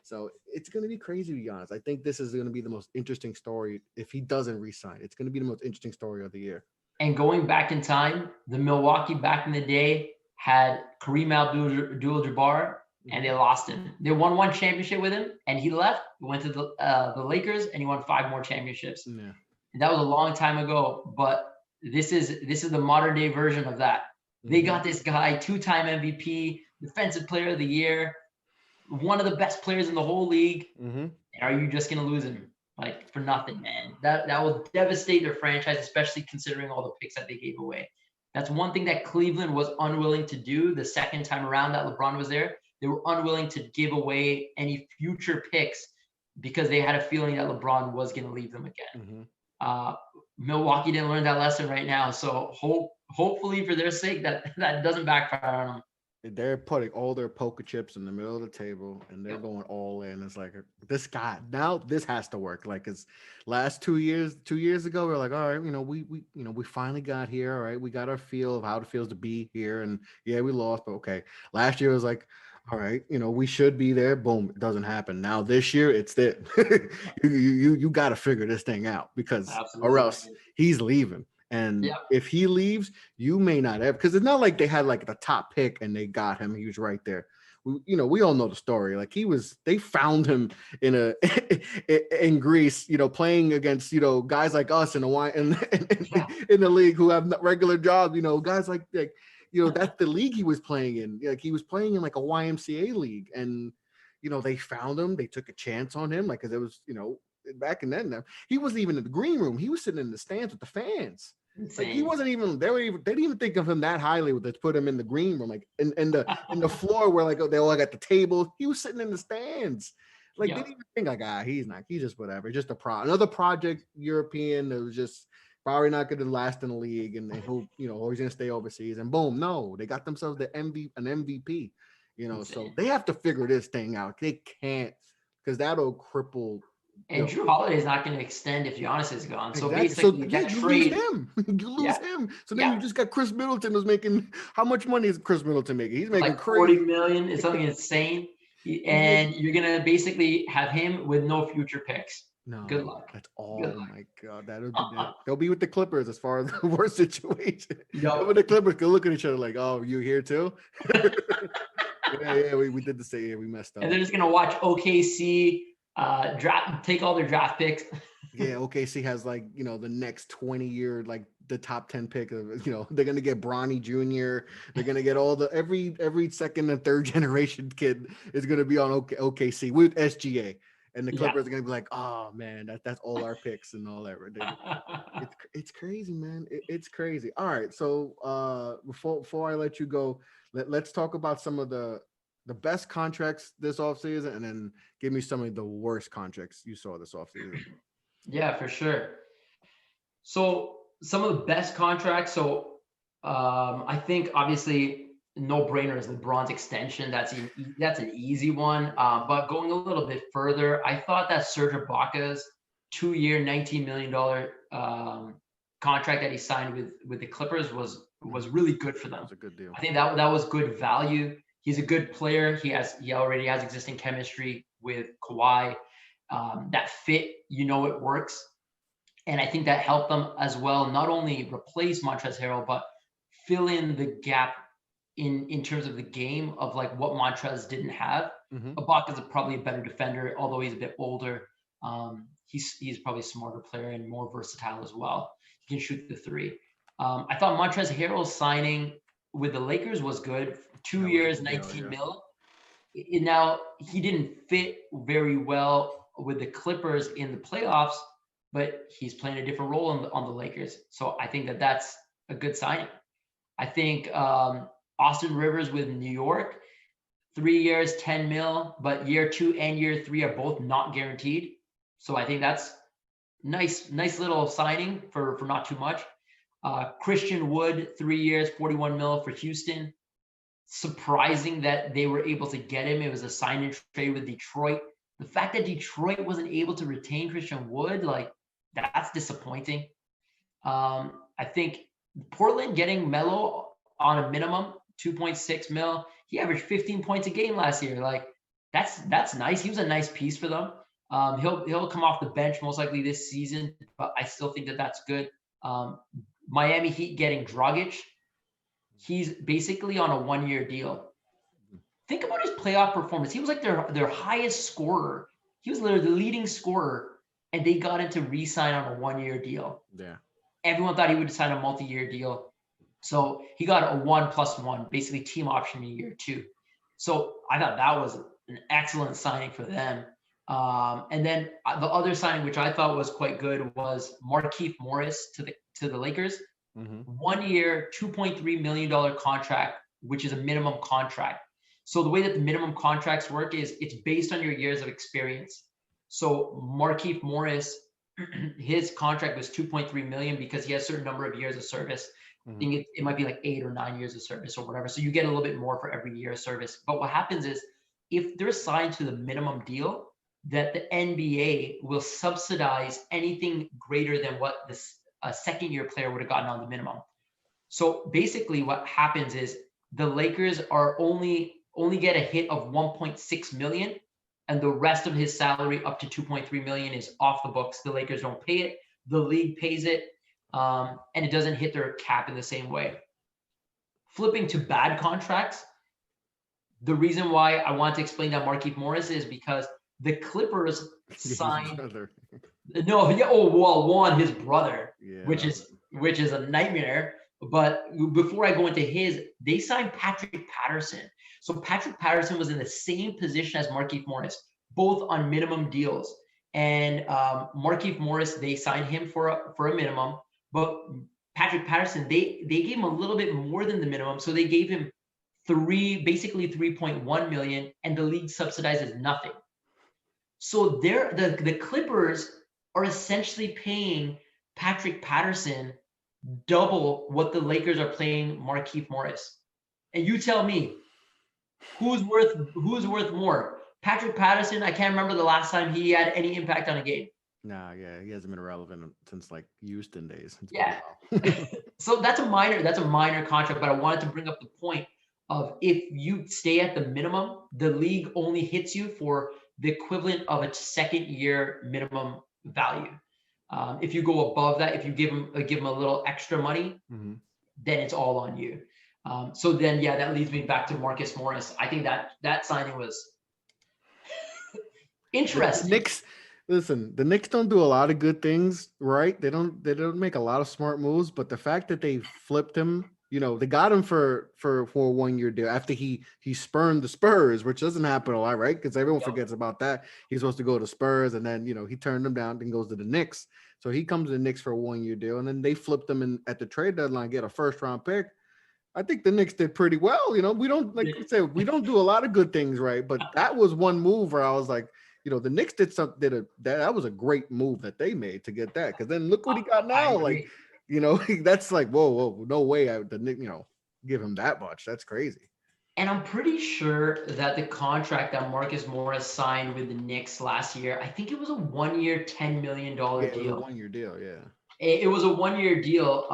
so it's going to be crazy, to be honest. I think this is going to be the most interesting story if he doesn't resign. It's going to be the most interesting story of the year. And going back in time, the Milwaukee back in the day had Kareem Abdul-Jabbar, and they lost him. They won 1 championship with him, and he left. He went to the Lakers, and he won 5 more championships. Yeah. And that was a long time ago, but this is the modern day version of that. They got this guy, 2-time MVP, defensive player of the year, one of the best players in the whole league. And are you just going to lose him like for nothing, man? That will devastate their franchise, especially considering all the picks that they gave away. That's one thing that Cleveland was unwilling to do the second time around that LeBron was there. They were unwilling to give away any future picks because they had a feeling that LeBron was going to leave them again. Milwaukee didn't learn that lesson right now, so hopefully for their sake that doesn't backfire on them. They're putting all their poker chips in the middle of the table, and they're going all in. It's like, this guy, now this has to work. Like, it's last 2 years ago, we're like, all right, we finally got here. All right, we got our feel of how it feels to be here, and yeah, we lost, but okay. Last year was like, all right, we should be there. Boom, it doesn't happen. Now this year, it's it. you got to figure this thing out, because or else he's leaving. And if he leaves, you may not have, because it's not like they had like the top pick and they got him. He was right there. We all know the story. Like, they found him in Greece, playing against, guys like us in in the league who have regular jobs, guys like that's the league he was playing in. Like, he was playing in like a YMCA league, and they found him. They took a chance on him, like, because it was back in then. He wasn't even in the green room. He was sitting in the stands with the fans. Like, he wasn't even. They didn't even think of him that highly. They put him in the green room, like in the floor where like they all got the table. He was sitting in the stands. Like, they didn't even think like, he's not. He's just whatever. Just another project European that was just probably not going to last in the league, and they hope he's going to stay overseas. And boom, no, they got themselves an MVP. So they have to figure this thing out. They can't, because that'll cripple. And Drew Holiday is not going to extend if Giannis is gone. So basically, that you trade, lose him. You lose him. So then you just got Chris Middleton, who's making, how much money is Chris Middleton making? He's making like $40 million. It's something insane. And you're going to basically have him with no future picks. No, good luck. That's all. Oh my God, they'll be with the Clippers as far as the worst situation. With the Clippers could look at each other like, "Oh, you here too?" we did the same. Yeah, we messed up. And they're just gonna watch OKC take all their draft picks. Yeah, OKC has like the next 20 year, like the top 10 pick of they're gonna get Bronny Jr. They're gonna get all the every second and third generation kid is gonna be on OKC with SGA. And the Clippers are gonna be like, oh man, that's all our picks and all that. It's crazy, man. It's crazy. All right, so before I let you go, let's talk about some of the best contracts this offseason, and then give me some of the worst contracts you saw this offseason. Yeah, for sure. So some of the best contracts. So I think obviously no-brainer is LeBron's extension. That's an easy one. But going a little bit further, I thought that Serge Ibaka's 2-year, $19 million contract that he signed with the Clippers was really good for them. That's a good deal. I think that was good value. He's a good player. He already has existing chemistry with Kawhi. That fit, it works. And I think that helped them as well, not only replace Montrezl Harrell, but fill in the gap in terms of the game of like what Montrezl didn't have. Ibaka is probably a better defender, although he's a bit older. He's probably a smarter player and more versatile as well. He can shoot the three. I thought Montrezl Harrell's signing with the Lakers was good. 2 years, 19 mil. Now, he didn't fit very well with the Clippers in the playoffs, but he's playing a different role on the Lakers. So I think that's a good signing. I think Austin Rivers with New York, 3 years, 10 mil, but year 2 and year 3 are both not guaranteed. So I think that's nice little signing for not too much. Christian Wood, 3 years, 41 mil for Houston. Surprising that they were able to get him. It was a sign and trade with Detroit. The fact that Detroit wasn't able to retain Christian Wood, like, that's disappointing. I think Portland getting Melo on a minimum, 2.6 mil. He averaged 15 points a game last year. Like, that's nice. He was a nice piece for them. He'll come off the bench most likely this season, but I still think that's good. Miami Heat getting Dragic. He's basically on a 1-year deal. Think about his playoff performance. He was like their highest scorer. He was literally the leading scorer, and they got him to re-sign on a 1-year deal. Yeah. Everyone thought he would sign a multi-year deal. So he got a 1+1, basically team option in year 2. So I thought that was an excellent signing for them. And then the other signing, which I thought was quite good, was Marquis Morris to the Lakers. 1 year, $2.3 million contract, which is a minimum contract. So the way that the minimum contracts work is it's based on your years of experience. So Marquis Morris, his contract was $2.3 million because he has a certain number of years of service. I think it might be like 8 or 9 years of service or whatever. So you get a little bit more for every year of service. But what happens is if they're signed to the minimum deal, that the NBA will subsidize anything greater than what a second-year player would have gotten on the minimum. So basically what happens is the Lakers are only get a hit of 1.6 million, and the rest of his salary up to 2.3 million is off the books. The Lakers don't pay it. The league pays it, and it doesn't hit their cap in the same way. Flipping to bad contracts, the reason why I want to explain that Marquis Morris is because the Clippers signed. His brother, which is a nightmare. But before I go into his, they signed Patrick Patterson. So Patrick Patterson was in the same position as Marquis Morris, both on minimum deals. And Marquis Morris, they signed him for a minimum, but Patrick Patterson, they gave him a little bit more than the minimum. So they gave him basically 3.1 million, and the league subsidizes nothing. So the Clippers are essentially paying Patrick Patterson double what the Lakers are paying Marquis Morris. And you tell me, who's worth more? Patrick Patterson, I can't remember the last time he had any impact on a game. Nah, yeah, he hasn't been relevant since like Houston days. Yeah. So that's a minor contract, but I wanted to bring up the point of if you stay at the minimum, the league only hits you for the equivalent of a second-year minimum value. If you go above that, if you give them a little extra money, then it's all on you. So then, that leads me back to Marcus Morris. I think that signing was interesting. The Knicks don't do a lot of good things, right? They don't make a lot of smart moves, but the fact that they flipped him, they got him for a 1-year deal after he spurned the Spurs, which doesn't happen a lot, right? Because everyone forgets about that. He's supposed to go to Spurs, and then he turned them down, then goes to the Knicks. So he comes to the Knicks for a 1-year deal, and then they flipped him at the trade deadline, get a first-round pick. I think the Knicks did pretty well. We don't, like you said, we don't do a lot of good things, right? But that was one move where I was like, the Knicks did something that was a great move that they made to get that. Because then look what he got now. Like, that's like, whoa, no way. The Knicks, give him that much. That's crazy. And I'm pretty sure that the contract that Marcus Morris signed with the Knicks last year, I think it was a 1-year, $10 million Yeah, it was a deal. 1-year deal. Yeah. It was a 1-year deal,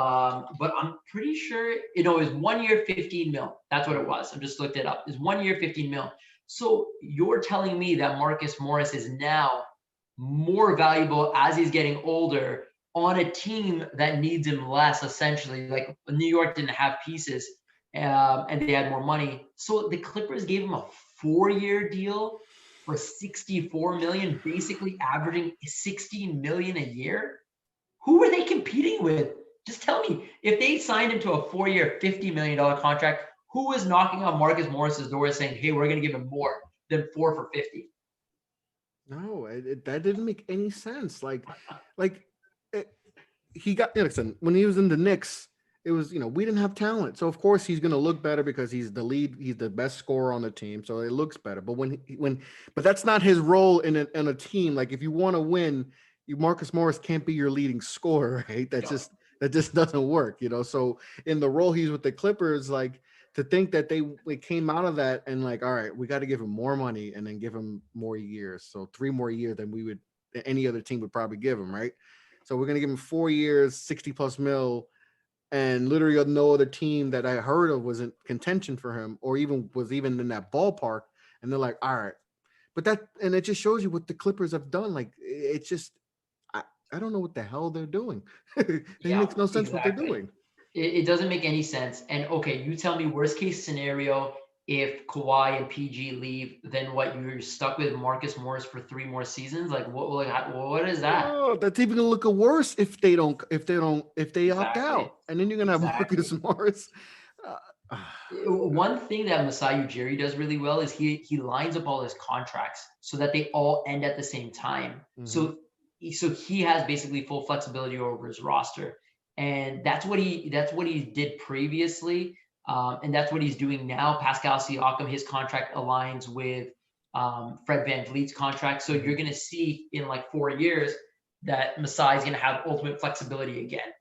but I'm pretty sure, it was 1 year, 15 mil. That's what it was. I just looked it up. It's 1 year, 15 mil. So you're telling me that Marcus Morris is now more valuable as he's getting older on a team that needs him less, essentially. Like New York didn't have pieces, and they had more money. So the Clippers gave him a 4-year deal for 64 million, basically averaging 60 million a year. Who were they competing with? Just tell me. If they signed him to a 4-year, $50 million contract, who was knocking on Marcus Morris's door saying, hey, we're going to give him more than 4 for 50? No, that didn't make any sense. He got Nixon when he was in the Knicks. It was, we didn't have talent, so of course he's going to look better because he's the lead. He's the best scorer on the team, so it looks better. But but that's not his role in a team. Like if you want to win, Marcus Morris can't be your leading scorer, right? That just doesn't work, So in the role he's with the Clippers, like to think that they came out of that and like, all right, we got to give him more money and then give him more years. So 3 more years than any other team would probably give him, right? So we're gonna give him 4 years, 60 plus mil, and literally no other team that I heard of was in contention for him or was even in that ballpark. And they're like, all right, but it just shows you what the Clippers have done. Like it's just, I don't know what the hell they're doing. It makes no sense what they're doing. It doesn't make any sense. And okay, you tell me worst case scenario, if Kawhi and PG leave, then what? You're stuck with Marcus Morris for 3 more seasons? Like what is that? Oh, that's even gonna look worse if they opt out, and then you're gonna have Marcus Morris. One thing that Masai Ujiri does really well is he lines up all his contracts so that they all end at the same time. So he has basically full flexibility over his roster, and that's what he did previously, and that's what he's doing now. Pascal Siakam, his contract aligns with Fred VanVleet's contract, so you're going to see in like 4 years that Masai is going to have ultimate flexibility again.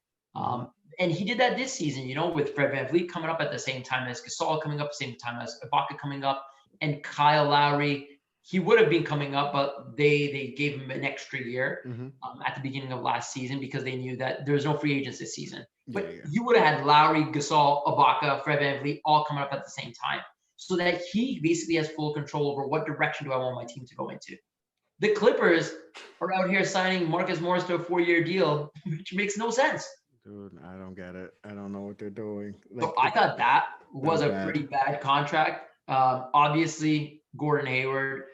And he did that this season, with Fred VanVleet coming up at the same time as Gasol coming up, at the same time as Ibaka coming up, and Kyle Lowry. He would have been coming up, but they gave him an extra year at the beginning of last season because they knew that there was no free agents this season. But you would have had Lowry, Gasol, Ibaka, Fred VanVleet all coming up at the same time, so that he basically has full control over what direction do I want my team to go into. The Clippers are out here signing Marcus Morris to a 4-year deal, which makes no sense. Dude, I don't get it. I don't know what they're doing. So I thought that was a pretty bad contract. Obviously, Gordon Hayward.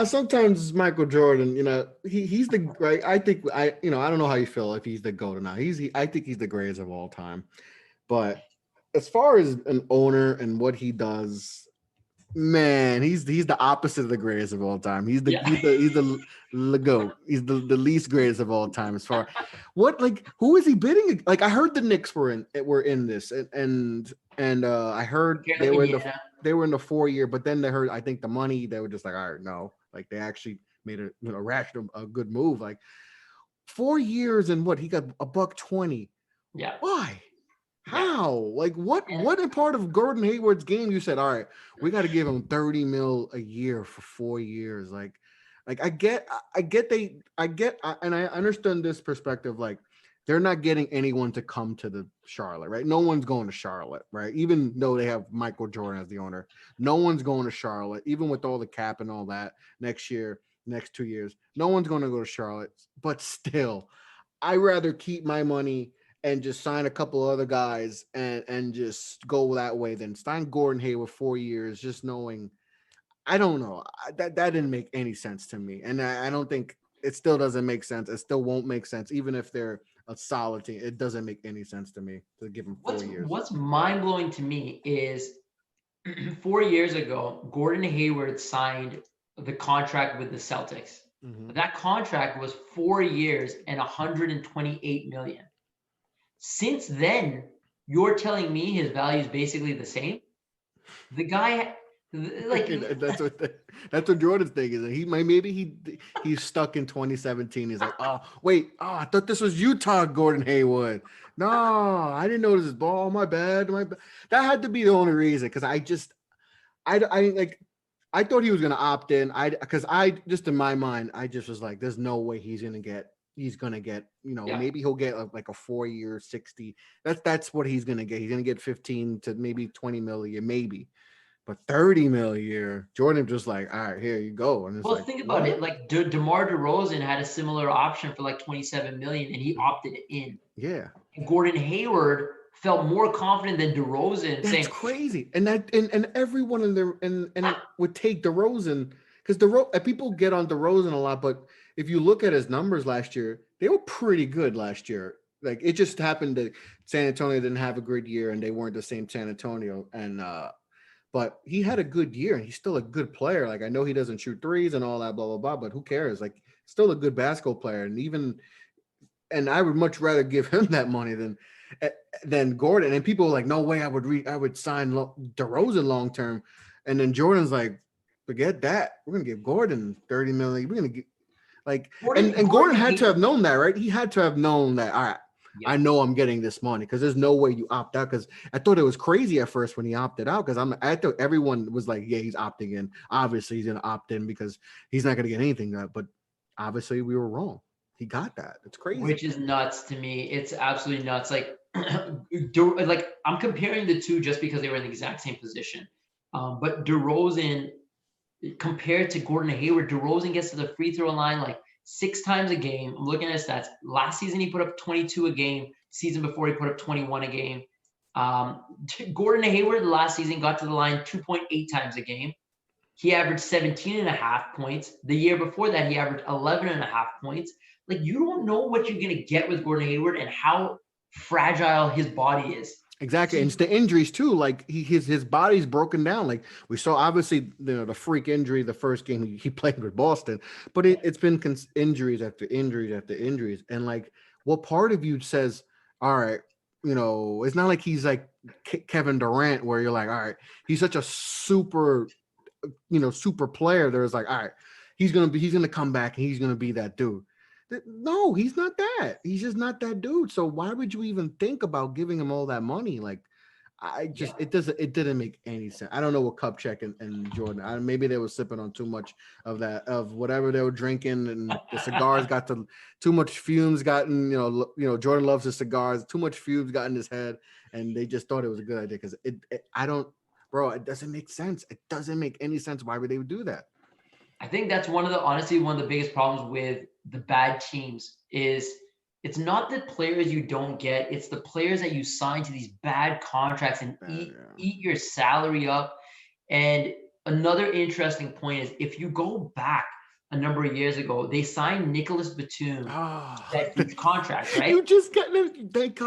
Sometimes Michael Jordan, he's the right. I think I don't know how you feel if he's the GOAT or not. I think he's the greatest of all time. But as far as an owner and what he does, man, he's the opposite of the greatest of all time. He's the GOAT. He's the least greatest of all time. As far who is he bidding? Like I heard the Knicks were in this, and I heard they were in the 4-year, but then they heard I think the money, they were just like, all right, no, like they actually made a good move. Like 4 years and what he got $120. Yeah. Why? How? Like what in part of Gordon Hayward's game you said, all right, we got to give him 30 mil a year for 4 years. Like I get and I understand this perspective. Like they're not getting anyone to come to the Charlotte, right? No one's going to Charlotte, right? Even though they have Michael Jordan as the owner, no one's going to Charlotte, even with all the cap and all that next year, next 2 years, no one's going to go to Charlotte. But still, I rather keep my money and just sign a couple other guys and just go that way than sign Gordon Hayward 4 years, just knowing, I don't know. That didn't make any sense to me. And I don't think it still doesn't make sense. It still won't make sense. Even if they're a solid team, it doesn't make any sense to me to give them 4 years. What's mind blowing to me is 4 years ago, Gordon Hayward signed the contract with the Celtics. That contract was 4 years and 128 million. Since then, you're telling me his value is basically the same? The guy Like, that's what Jordan's thing is. Maybe he's stuck in 2017. He's like, oh wait, I thought this was Utah Gordon Hayward. No, I didn't notice his ball. My bad. That had to be the only reason because I thought he was gonna opt in. Because I just in my mind I just was like, there's no way he's gonna get. yeah. Maybe he'll get like a 4-year 60. That's what he's gonna get. He's gonna get 15 to maybe 20 million, maybe. But 30 mil a year, Jordan just like, all right, here you go. And it's Well, like, think about what? it. Like DeMar DeRozan had a similar option for like 27 million, and he opted in. Yeah. And Gordon Hayward felt more confident than DeRozan, That's saying, crazy. And everyone in there and would take DeRozan because people get on DeRozan a lot, but if you look at his numbers last year, they were pretty good last year. Like it just happened that San Antonio didn't have a good year and they weren't the same San Antonio. And but he had a good year and he's still a good player. Like I know he doesn't shoot threes and all that, blah, blah, blah, but who cares? Like still a good basketball player. And I would much rather give him that money than Gordon. And people were like, no way, I would sign DeRozan long term. And then Jordan's like, forget that. We're gonna give Gordon 30 million. We're gonna get like and Gordon had to have known that, right? He had to have known that. All right, yeah. I know I'm getting this money because there's no way you opt out. Because I thought it was crazy at first when he opted out. Because I thought everyone was like, yeah, he's opting in. Obviously, he's gonna opt in because he's not gonna get anything. But obviously, we were wrong. He got that. It's crazy. Which is nuts to me. It's absolutely nuts. Like, like I'm comparing the two just because they were in the exact same position. But DeRozan, compared to Gordon Hayward, DeRozan gets to the free throw line like 6 times a game. I'm looking at his stats. Last season, he put up 22 a game. Season before, he put up 21 a game. Gordon Hayward last season got to the line 2.8 times a game. He averaged 17.5 points. The year before that, he averaged 11.5 points. Like, you don't know what you're going to get with Gordon Hayward and how fragile his body is. Exactly, and it's the injuries too. Like his body's broken down. Like we saw, obviously, the freak injury the first game he played with Boston, but it's been injuries after injuries after injuries. And like, what part of you says, all right, it's not like he's like Kevin Durant where you're like, all right, he's such a super player. There's like, all right, he's gonna come back and he's gonna be that dude. No, he's not that. He's just not that dude. So why would you even think about giving him all that money? Like, it didn't make any sense. I don't know what Kupchak and Jordan. Maybe they were sipping on too much of whatever they were drinking, and the cigars got too much fumes. Jordan loves his cigars. Too much fumes got in his head, and they just thought it was a good idea because it doesn't make sense. It doesn't make any sense. Why would they do that? I think that's honestly one of the biggest problems with the bad teams is it's not the players you don't get, it's the players that you sign to these bad contracts and eat your salary up. And another interesting point is if you go back a number of years ago, they signed Nicholas Batum that huge contract, right? You just got thank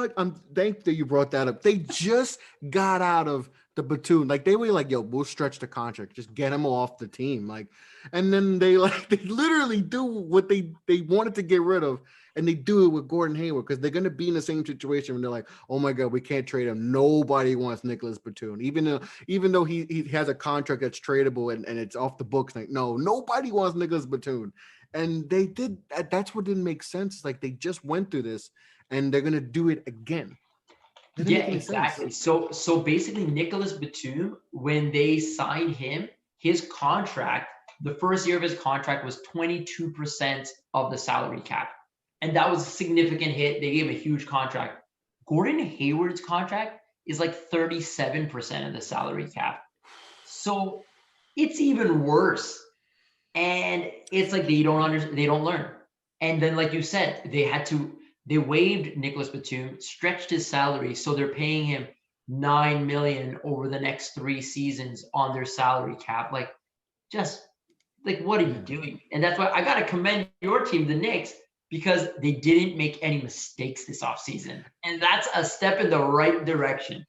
that you brought that up. They just got out of the Batum. Like they were like, yo, we'll stretch the contract, just get him off the team. Like, and then they literally do what they wanted to get rid of, and they do it with Gordon Hayward because they're gonna be in the same situation when they're like, oh my god, we can't trade him. Nobody wants Nicholas Batum, even though he has a contract that's tradable and it's off the books. Like, no, nobody wants Nicholas Batum. And they did. That's what didn't make sense. Like they just went through this, and they're gonna do it again. Yeah, exactly. So basically, Nicholas Batum, when they signed him, his contract, the first year of his contract was 22% of the salary cap, and that was a significant hit. They gave a huge contract. Gordon Hayward's contract is like 37% of the salary cap, so it's even worse. And it's like they don't learn. And then, like you said, they waived Nicholas Batum, stretched his salary, so they're paying him $9 million over the next 3 seasons on their salary cap. Like, just like, what are you doing? And that's why I gotta commend your team, the Knicks, because they didn't make any mistakes this offseason. And that's a step in the right direction.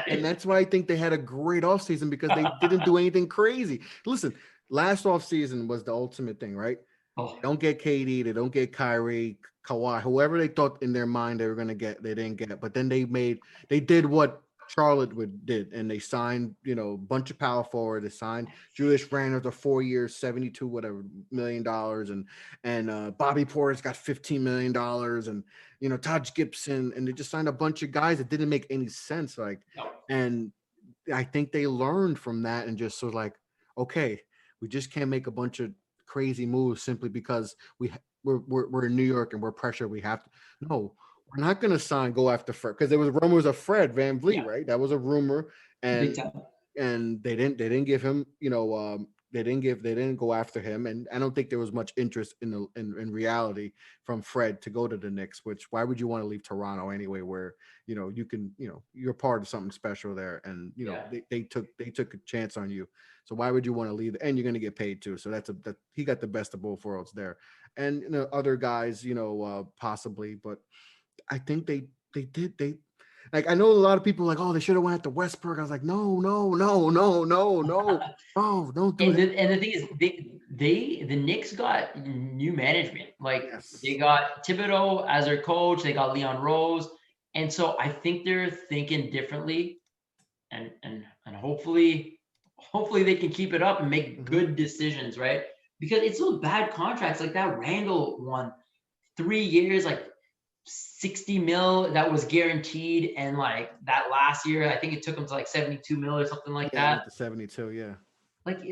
And that's why I think they had a great offseason because they didn't do anything crazy. Listen, last offseason was the ultimate thing, right? Oh. Don't get KD, they don't get Kyrie, Kawhi, whoever they thought in their mind they were going to get, they didn't get. But then they did what Charlotte did, and they signed, a bunch of power forward. They signed Julius Randle to 4 years, 72 whatever $1 million, and Bobby Portis got $15 million, and Taj Gibson, and they just signed a bunch of guys that didn't make any sense. Like, No. and I think they learned from that and just sort of like, okay, we just can't make a bunch of crazy moves simply because we're in New York and we're pressured. We have to. No, we're not going to go after Fred, because there was rumors of Fred VanVleet, right? That was a rumor, and they didn't give him, they didn't go after him, and I don't think there was much interest in reality from Fred to go to the Knicks. Which, why would you want to leave Toronto anyway, where you can, you're part of something special there, and they took a chance on you. So why would you want to leave? And you're going to get paid too. So that he got the best of both worlds there, and other guys, possibly, but I think they like, I know a lot of people are like, oh, they should have went after Westbrook. I was like, no, don't do that. And the thing is, the Knicks got new management. Like, they got Thibodeau as their coach. They got Leon Rose, and so I think they're thinking differently, and hopefully they can keep it up and make good decisions, right? Because it's those bad contracts like that Randall one, 3 years, like 60 mil that was guaranteed, and like that last year I think it took him to like 72 mil or something like that. To 72, yeah. Like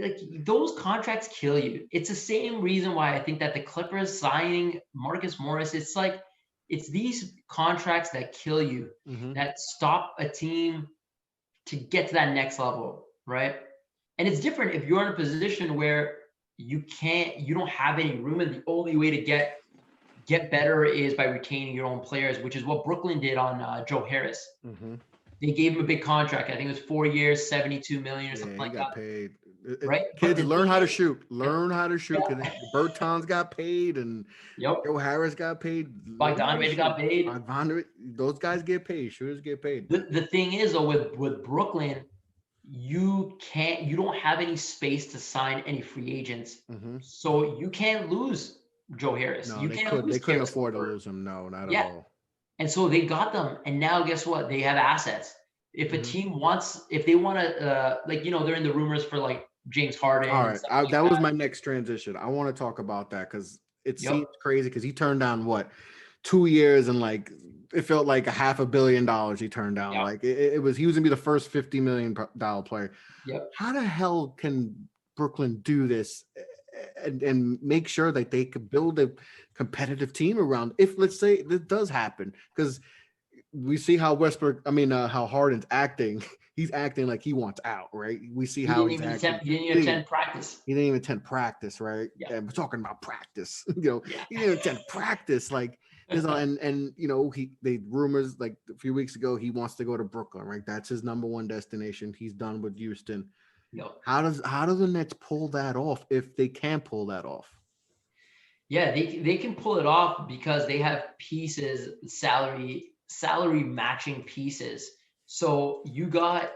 those contracts kill you. It's the same reason why I think that the Clippers signing Marcus Morris, it's like, it's these contracts that kill you, that stop a team to get to that next level, right? And it's different if you're in a position where you don't have any room, and the only way to get better is by retaining your own players, which is what Brooklyn did on Joe Harris. They gave him a big contract. I think it was 4 years, 72 million or something like that. He got paid. Right? Kids, learn how to shoot. Learn how to shoot. Because Bertans got paid, and Joe Harris got paid. Bogdanovic got paid. Those guys get paid. Shooters get paid. The thing is, though, with Brooklyn, you don't have any space to sign any free agents. So you can't lose Joe Harris. No, they couldn't afford to lose him. No, not at all. And so they got them, and now guess what? They have assets. If a team if they want to, they're in the rumors for like James Harden. All right, that was my next transition. I want to talk about that because it seems crazy, because he turned down 2 years, and like it felt like $500 million he turned down. Like he was gonna be the first $50 million player. How the hell can Brooklyn do this and make sure that they could build a competitive team around, if, let's say, this does happen? Because we see how how Harden's acting. He's acting like he wants out, right? We see how he's acting. He didn't even attend practice. He didn't even attend practice, right? And we're talking about practice. He didn't even attend practice. Like, they rumors like a few weeks ago he wants to go to Brooklyn, right? That's his number one destination. He's done with Houston. How do the Nets pull that off, if they can pull that off? Yeah, they can pull it off because they have pieces, salary matching pieces. So you got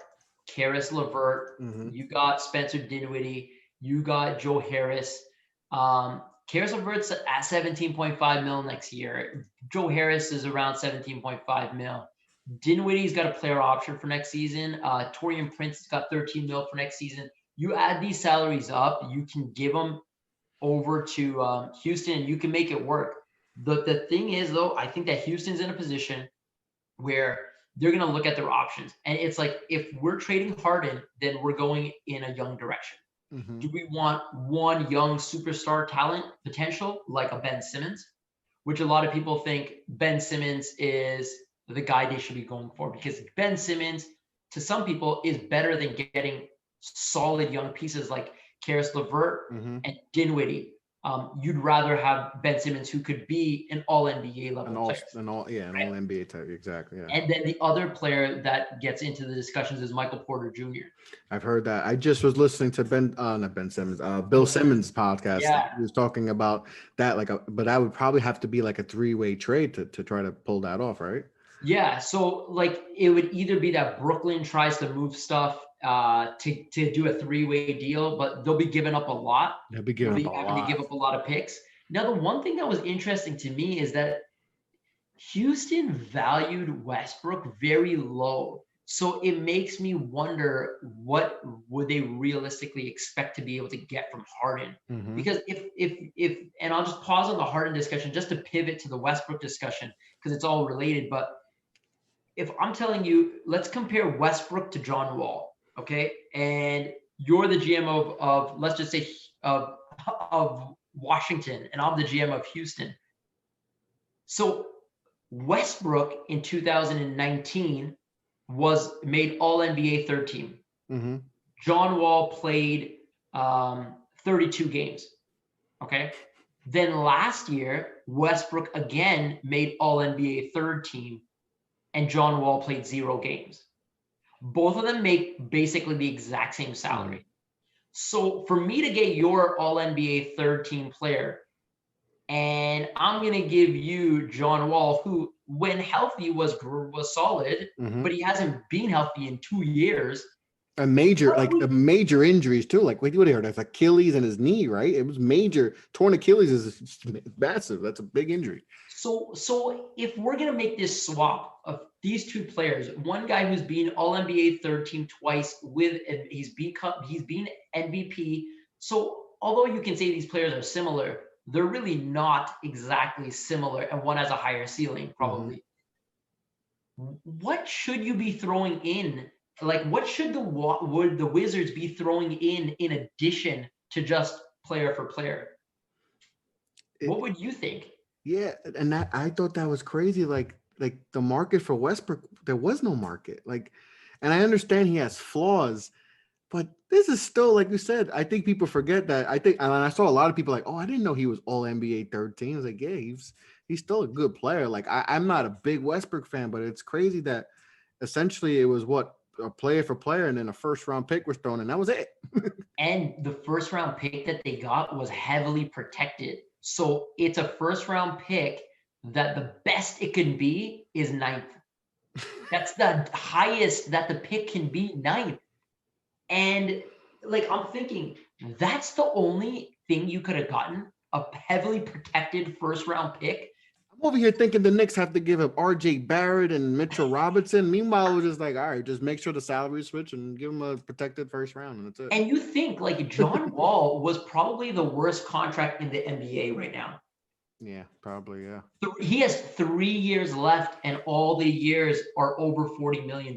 Karis LeVert, you got Spencer Dinwiddie, you got Joe Harris. Karis LeVert's at 17.5 mil next year. Joe Harris is around 17.5 mil. Dinwiddie's got a player option for next season. Taurean Prince has got 13 mil for next season. You add these salaries up, you can give them over to Houston, and you can make it work. The thing is, though, I think that Houston's in a position where they're going to look at their options. And it's like, if we're trading Harden, then we're going in a young direction. Do we want one young superstar talent potential like a Ben Simmons, which a lot of people think Ben Simmons is the guy they should be going for, because Ben Simmons, to some people, is better than getting solid young pieces like Karis LeVert and Dinwiddie. You'd rather have Ben Simmons, who could be an all-NBA level player. An all-NBA type, exactly. Yeah. And then the other player that gets into the discussions is Michael Porter Jr. I've heard that. I just was listening to Bill Simmons podcast. Yeah. He was talking about that, but that would probably have to be like a three-way trade to try to pull that off, right? Yeah. So like it would either be that Brooklyn tries to move stuff to do a three-way deal, but they'll be giving up a lot. They'll be having to give up a lot of picks. Now, the one thing that was interesting to me is that Houston valued Westbrook very low. So it makes me wonder, what would they realistically expect to be able to get from Harden? Mm-hmm. Because if and I'll just pause on the Harden discussion just to pivot to the Westbrook discussion because it's all related. But if I'm telling you, let's compare Westbrook to John Wall, okay? And you're the GM of let's just say of Washington, and I'm the GM of Houston. So Westbrook in 2019 was made All NBA third team. Mm-hmm. John Wall played 32 games. Okay. Then last year, Westbrook again made All NBA third team, and John Wall played 0 games. Both of them make basically the exact same salary. So for me to get your All NBA third team player, and I'm gonna give you John Wall, who when healthy was solid, Mm-hmm. but he hasn't been healthy in 2 years. A major injuries too. Like what are there's Achilles and his knee, right? It was major. Torn Achilles is massive. That's a big injury. So if we're gonna make this swap of these two players, one guy who's been All NBA third team twice he's been MVP. So although you can say these players are similar, they're really not exactly similar, and one has a higher ceiling probably. Mm-hmm. What should you be throwing in? Like, what should the Wizards be throwing in addition to just player for player? What would you think? Yeah, and that I thought that was crazy. Like the market for Westbrook, there was no market. Like, and I understand he has flaws, but this is still, like you said, I think people forget that. I think, and I saw a lot of people like, oh, I didn't know he was All NBA third team. I was like, yeah, he's still a good player. Like I'm not a big Westbrook fan, but it's crazy that essentially it was what a player for player, and then a first round pick was thrown, and that was it. And the first round pick that they got was heavily protected. So it's a first round pick that the best it can be is 9th. That's the highest that the pick can be, 9th. And like, I'm thinking that's the only thing you could have gotten, a heavily protected first round pick. I'm over here thinking the Knicks have to give up RJ Barrett and Mitchell Robinson. Meanwhile, we're just like, all right, just make sure the salary switch and give him a protected first round, and that's it. And you think like John Wall was probably the worst contract in the NBA right now. Yeah, probably, yeah. He has 3 years left, and all the years are over $40 million.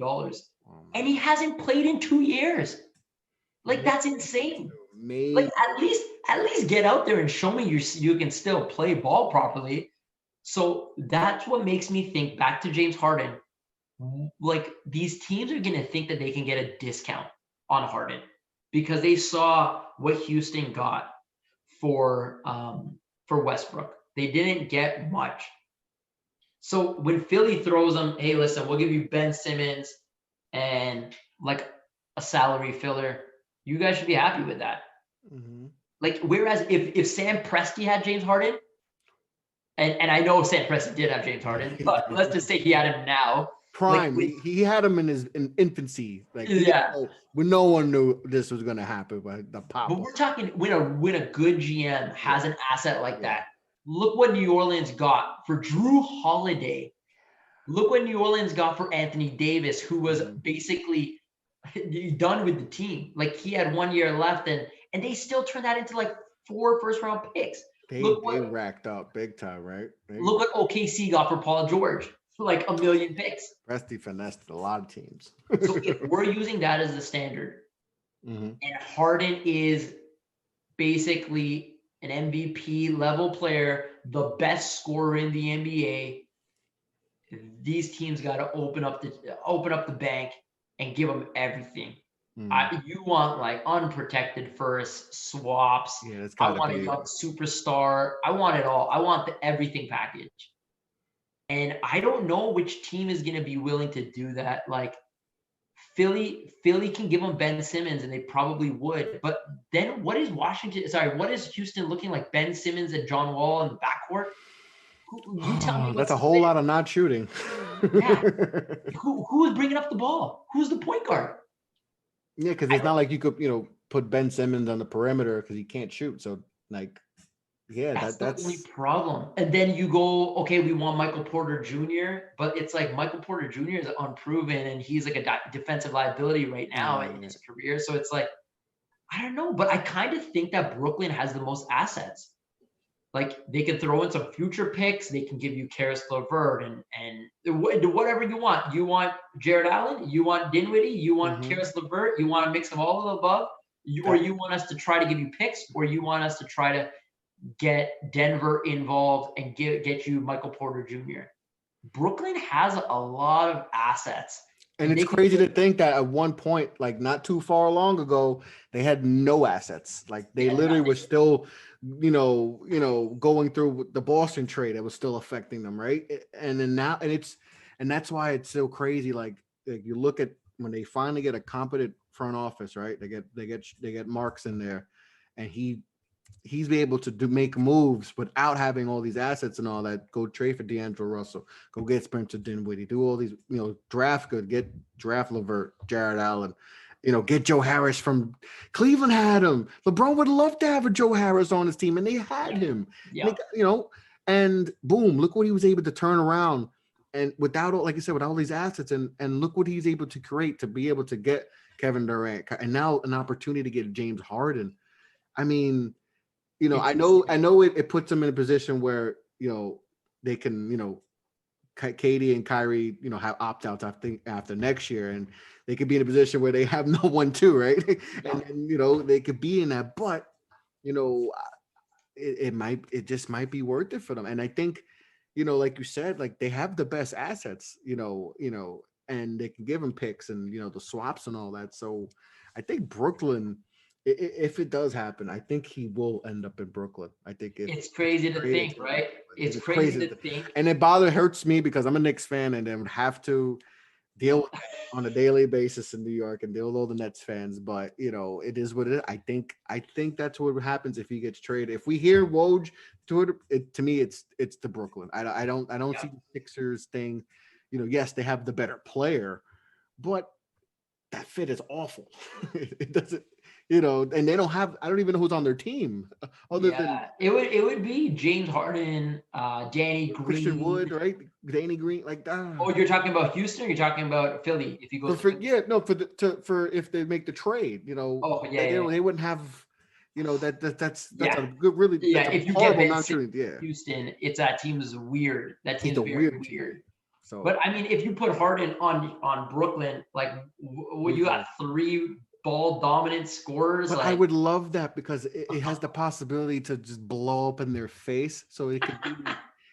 And he hasn't played in 2 years. Like, that's insane. Like, at least get out there and show me you can still play ball properly. So that's what makes me think back to James Harden. Like, these teams are going to think that they can get a discount on Harden because they saw what Houston got for Westbrook. They didn't get much. So when Philly throws them, hey, listen, we'll give you Ben Simmons and like a salary filler, you guys should be happy with that. Mm-hmm. Like, whereas if Sam Presti had James Harden, and I know Sam Presti did have James Harden, but let's just say he had him now. Prime. Like, he had him in his infancy. Like, yeah, when no one knew this was going to happen, but the pop. But we're talking when a good GM has an asset like that. Look what New Orleans got for Drew Holiday. Look what New Orleans got for Anthony Davis, who was basically done with the team. Like, he had 1 year left, and they still turned that into like 4 first-round picks. They racked up big time, right? Look what OKC got for Paul George, for like 1 million picks. Presti finessed a lot of teams. So if we're using that as the standard, and Harden is basically an MVP level player, the best scorer in the NBA, these teams got to open up the bank and give them everything. You want like unprotected first, swaps. Yeah, I want a young superstar. I want it all. I want the everything package. And I don't know which team is going to be willing to do that. Like, Philly can give them Ben Simmons, and they probably would. But then what is Houston looking like? Ben Simmons and John Wall in the backcourt? You tell me. That's a whole lot of not shooting. Yeah. Who is bringing up the ball? Who's the point guard? Yeah, because it's not like you could, put Ben Simmons on the perimeter because he can't shoot. So, like, Yeah, That's the only that's problem. And then you go, okay, we want Michael Porter Jr., but it's like Michael Porter Jr. is unproven and he's like a defensive liability right now in yeah. his career. So it's like, I don't know, but I kind of think that Brooklyn has the most assets. Like they can throw in some future picks. They can give you Karis LeVert and whatever you want. You want Jared Allen? You want Dinwiddie? You want Mm-hmm. Karis LeVert? You want a mix of all of the above? Or That you want us to try to give you picks? Or you want us to try to get Denver involved and get you Michael Porter Jr.? Brooklyn has a lot of assets, and and it's they can crazy put to think that at one point, like not too far long ago, they had no assets. Like they yeah literally were nothing. still, going through the Boston trade that was still affecting them, right? And then now, and that's why it's so crazy. Like you look at when they finally get a competent front office, right? They get Marks in there, and he's be able to make moves without having all these assets and all that. Go trade for D'Angelo Russell, go get Spencer Dinwiddie, do all these, draft good, get draft LeVert, Jared Allen, get Joe Harris from Cleveland had him. LeBron would love to have a Joe Harris on his team, and they had Yeah, him. yeah. And boom, look what he was able to turn around. And without all, like you said, with all these assets, and look what he's able to create to be able to get Kevin Durant, and now an opportunity to get James Harden. I mean, It's I insane. know it puts them in a position where, they can, Katie and Kyrie, have opt outs, I think, after next year, and they could be in a position where they have no one too, right? Yeah. And they could be in that, but you know, it just might be worth it for them. And I think, like you said, like they have the best assets, and they can give them picks and the swaps and all that. So I think Brooklyn, if it does happen, I think he will end up in Brooklyn. I think if It's crazy to traded think, to them, right? and It's it's crazy crazy, to think. and hurts me because I'm a Knicks fan, and then would have to deal with that on a daily basis in New York and deal with all the Nets fans. But it is what it is. I think that's what happens if he gets traded. If we hear Woj to me, it's to Brooklyn. I don't Yeah. see the Sixers thing. Yes, they have the better player, but that fit is awful. It doesn't, and they don't have. I don't even know who's on their team other than Yeah, it would be James Harden, Danny Christian Green. Wood, right? Danny Green, like Oh, you're talking about Houston or you're talking about Philly if he goes to for Philly? yeah, no, for if they make the trade, Oh, yeah, they yeah, they wouldn't have, that's yeah. a good, really, Yeah, that's a if you get horrible Ben non Simmons shooting. Yeah, to Houston, that team is weird. That it's team's a very weird team. weird. So But I mean, if you put Harden on Brooklyn, like you got three ball dominant scorers, but I like would love that because it has the possibility to just blow up in their face. So it could be,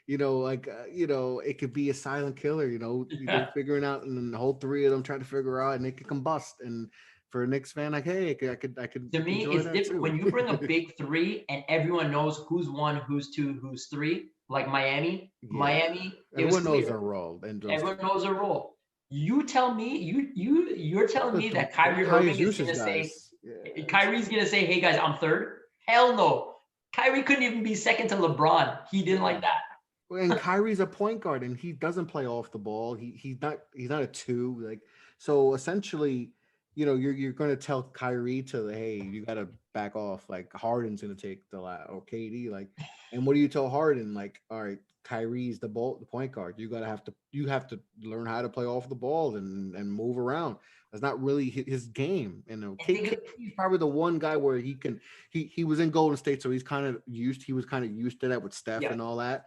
it could be a silent killer. They yeah. figuring out, and then the whole three of them trying to figure out, and it could combust. And for a Knicks fan, like, hey, I could To me, enjoy it's that different when too. you bring a big three and everyone knows who's one, who's two, who's three. Like Miami, Yeah, Miami, it was everyone knows clear. their role, and those Everyone knows their role. You tell me, you're telling me that the Kyrie highest Irving is usage gonna say, guys. Yeah, Kyrie's gonna say, "Hey guys, I'm third." Hell no. Kyrie couldn't even be second to LeBron. He didn't like no. that. And Kyrie's a point guard, and he doesn't play off the ball. He's not a two. Like, so essentially, you're going to tell Kyrie to, hey, you got to back off. Like Harden's going to take the lap, or KD. Like, and what do you tell Harden? Like, all right, Kyrie's the point guard. You have to learn how to play off the ball and move around. That's not really his game. And think of KD's probably the one guy where he was in Golden State, so he was kind of used to that with Steph yeah. and all that,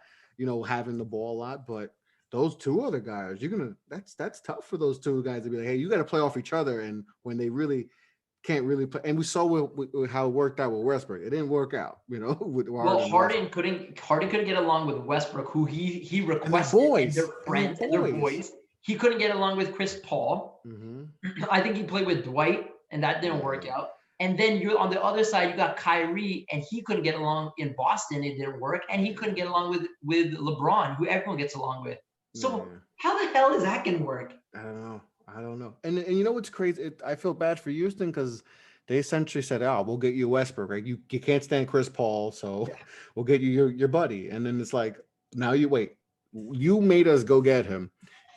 having the ball a lot. But those two other guys, that's tough for those two guys to be like, hey, you got to play off each other. And when they really can't really play, and we saw with how it worked out with Westbrook, it didn't work out, with Well, Harden and Harden Westbrook. couldn't get along with Westbrook, who he And they're requested, and they're boys, friends and they're boys. He couldn't get along with Chris Paul. Mm-hmm. I think he played with Dwight, and that didn't work Yeah, out. And then you're on the other side, you got Kyrie, and he couldn't get along in Boston. It didn't work, and he couldn't get along with LeBron, who everyone gets along with. So yeah. how the hell is that gonna work? I don't know. And you know what's crazy? I feel bad for Houston because they essentially said, "Oh, we'll get you Westbrook, right? You can't stand Chris Paul, so Yeah. we'll get you your buddy." And then it's like, now you wait. You made us go get him.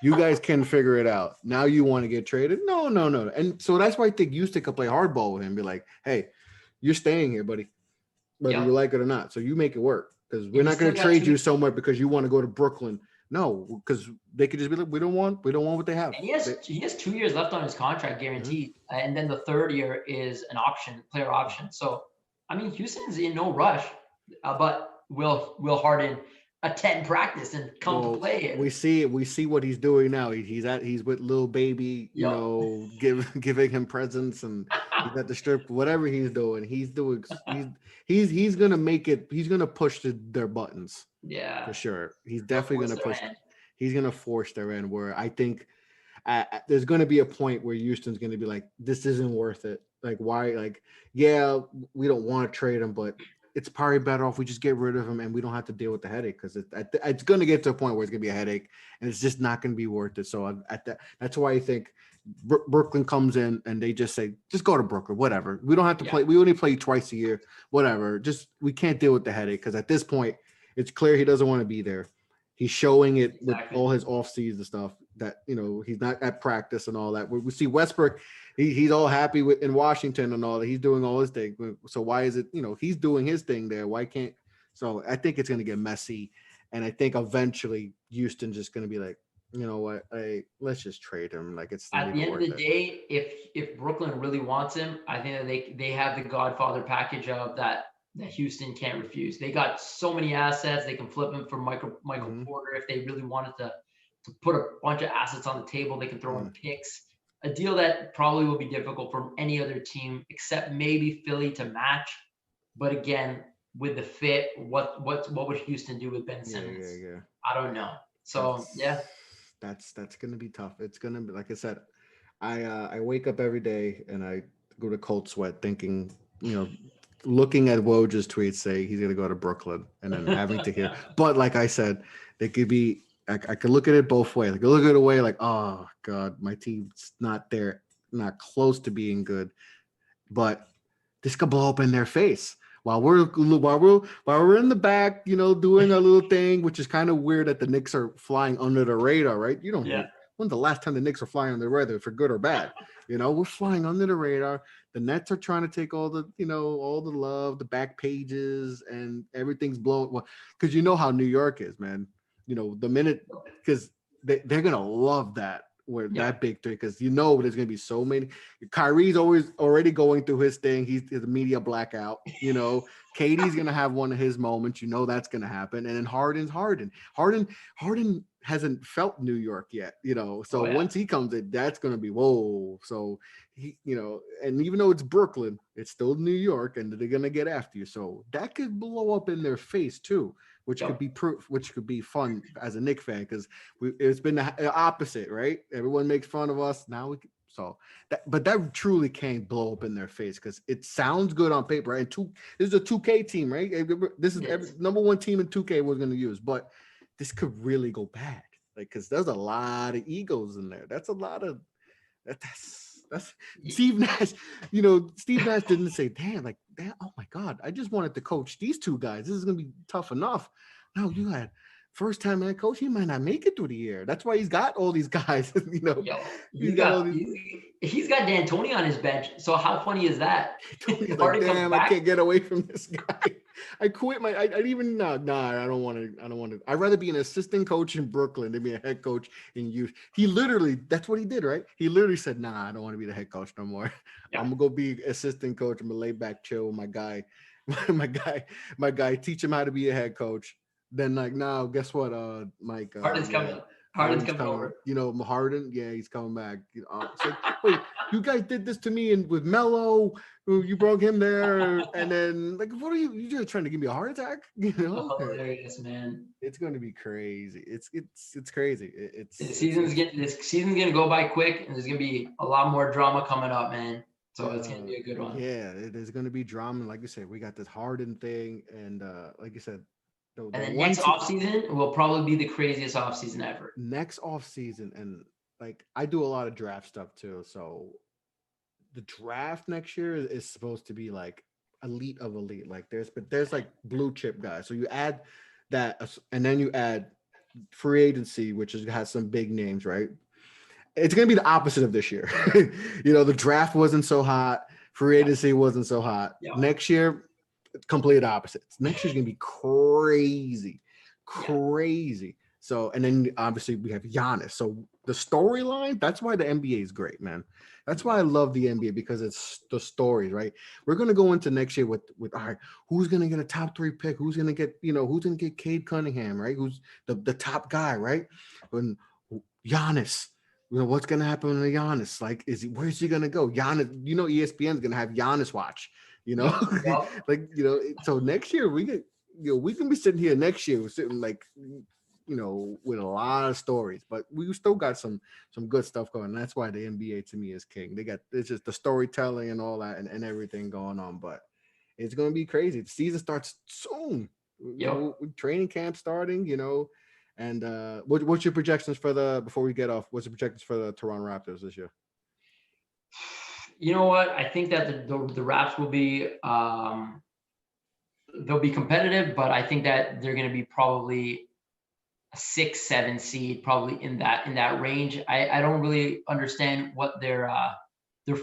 You guys can figure it out. Now you want to get traded? No, no, no. And so that's why I think Houston could play hardball with him. Be like, "Hey, you're staying here, buddy. whether you like it or not. So you make it work, because we're And not going to trade you somewhere because you want to go to Brooklyn. No, because they could just be like, we don't want what they have. And he has 2 years left on his contract guaranteed, and then the third year is an option, player option. So I mean, Houston's in no rush, but will Harden attend practice and come to play? We see what he's doing now. He's with little baby, giving him presents, and he's at the strip. Whatever he's doing, he's gonna make it. He's gonna push their buttons. Yeah, for sure. He's definitely gonna push. He's gonna force their end. Where I think there's gonna be a point where Houston's gonna be like, this isn't worth it. Like, why? Like, yeah, we don't want to trade him, but it's probably better off we just get rid of him and we don't have to deal with the headache, because it's going to get to a point where it's going to be a headache and it's just not going to be worth it. So that's why I think Brooklyn comes in and they just say, just go to Brooklyn, whatever. We don't have to play. We only play twice a year, whatever. Just, we can't deal with the headache, because at this point, it's clear he doesn't want to be there. He's showing it with all his off-season stuff that, he's not at practice and all that. We see Westbrook, he's all happy in Washington and all that. He's doing all his thing. So why is it, he's doing his thing there. Why can't? So I think it's going to get messy. And I think eventually Houston's just going to be like, you know what? Let's just trade him. Like, it's at the end of the day, if Brooklyn really wants him, I think that they have the Godfather package of that Houston can't refuse. They got so many assets. They can flip him for Michael Porter if they really wanted to put a bunch of assets on the table. They can throw in picks. A deal that probably will be difficult for any other team except maybe Philly to match. But again, with the fit, what would Houston do with Ben Simmons? Yeah. I don't know. So that's gonna be tough. It's gonna be, like I said, I wake up every day and I go to cold sweat thinking, looking at Woj's tweets say he's gonna go to Brooklyn, and then having to hear. But like I said, they could be. I could look at it both ways. I could look at it away like, oh God, my team's not there, not close to being good. But this could blow up in their face while we're in the back, doing a little thing, which is kind of weird that the Knicks are flying under the radar, right? When's the last time the Knicks are flying under the radar, for good or bad? We're flying under the radar. The Nets are trying to take all the, all the love, the back pages, and everything's blown. Well, because how New York is, man. The minute, because they're gonna love that that big three, because there's gonna be so many. Kyrie's already going through his thing. He's a media blackout. KD's gonna have one of his moments. That's gonna happen. And then Harden hasn't felt New York yet. So once he comes in, that's gonna be whoa. So he, and even though it's Brooklyn, it's still New York, and they're gonna get after you. So that could blow up in their face too. Which could be fun as a Knicks fan, because it's been the opposite, right? Everyone makes fun of us now. But that truly can blow up in their face, because it sounds good on paper. Right? And this is a 2K team, right? This is number one team in 2K we're going to use, but this could really go bad, like, because there's a lot of egos in there. That's a lot of that's Steve Nash. Steve Nash didn't say, damn, like that. Oh my God, I just wanted to coach these two guys. This is gonna be tough enough. No, you had first time head coach. He might not make it through the year. That's why he's got all these guys. He's got D'Antoni on his bench. So how funny is that? Like, damn, I can't get away from this guy. I quit my. I even I don't want to. I'd rather be an assistant coach in Brooklyn than be a head coach in Houston. He literally, that's what he did, right? He literally said, "Nah, I don't want to be the head coach no more. I'm gonna go be assistant coach. I'm gonna lay back, chill with my guy, my guy. Teach him how to be a head coach." Then now, guess what? Mike. Harden's coming. Harden's coming over. Harden, he's coming back. It's like, wait, you guys did this to me and with Melo, you broke him there, and then like, what are you just trying to give me a heart attack? Hilarious, man. It's going to be crazy. It's crazy. This season's gonna go by quick, and there's gonna be a lot more drama coming up, man. So it's gonna be a good one. Yeah, there's gonna be drama. Like you said, we got this Harden thing, and like you said. And then next offseason will probably be the craziest offseason ever. Next offseason, and like I do a lot of draft stuff too. So the draft next year is supposed to be like elite of elite. Like there's like blue chip guys. So you add that, and then you add free agency, which has some big names, right? It's gonna be the opposite of this year. The draft wasn't so hot, free agency wasn't so hot. Next year, complete opposite. Next year's gonna be crazy. So, and then obviously we have Giannis. So the storyline, that's why the NBA is great, man. That's why I love the NBA, because it's the stories, right? We're gonna go into next year with all right, who's gonna get a top 3 pick? Who's gonna get, who's gonna get Cade Cunningham, right? Who's the top guy, right? When Giannis, what's gonna happen to Giannis? Like, where's he gonna go? Giannis, ESPN's gonna have Giannis watch, Yep. like, so next year we get, we can be sitting here next year, sitting like, with a lot of stories, but we still got some good stuff going. And that's why the NBA to me is king. It's just the storytelling and all that and everything going on, but it's going to be crazy. The season starts soon. With training camp starting, and what's your projections before we get off, what's the projections for the Toronto Raptors this year? You know what? I think that the Raps will be, they'll be competitive, but I think that they're going to be probably 6-7 seed, probably in that range. I don't really understand what their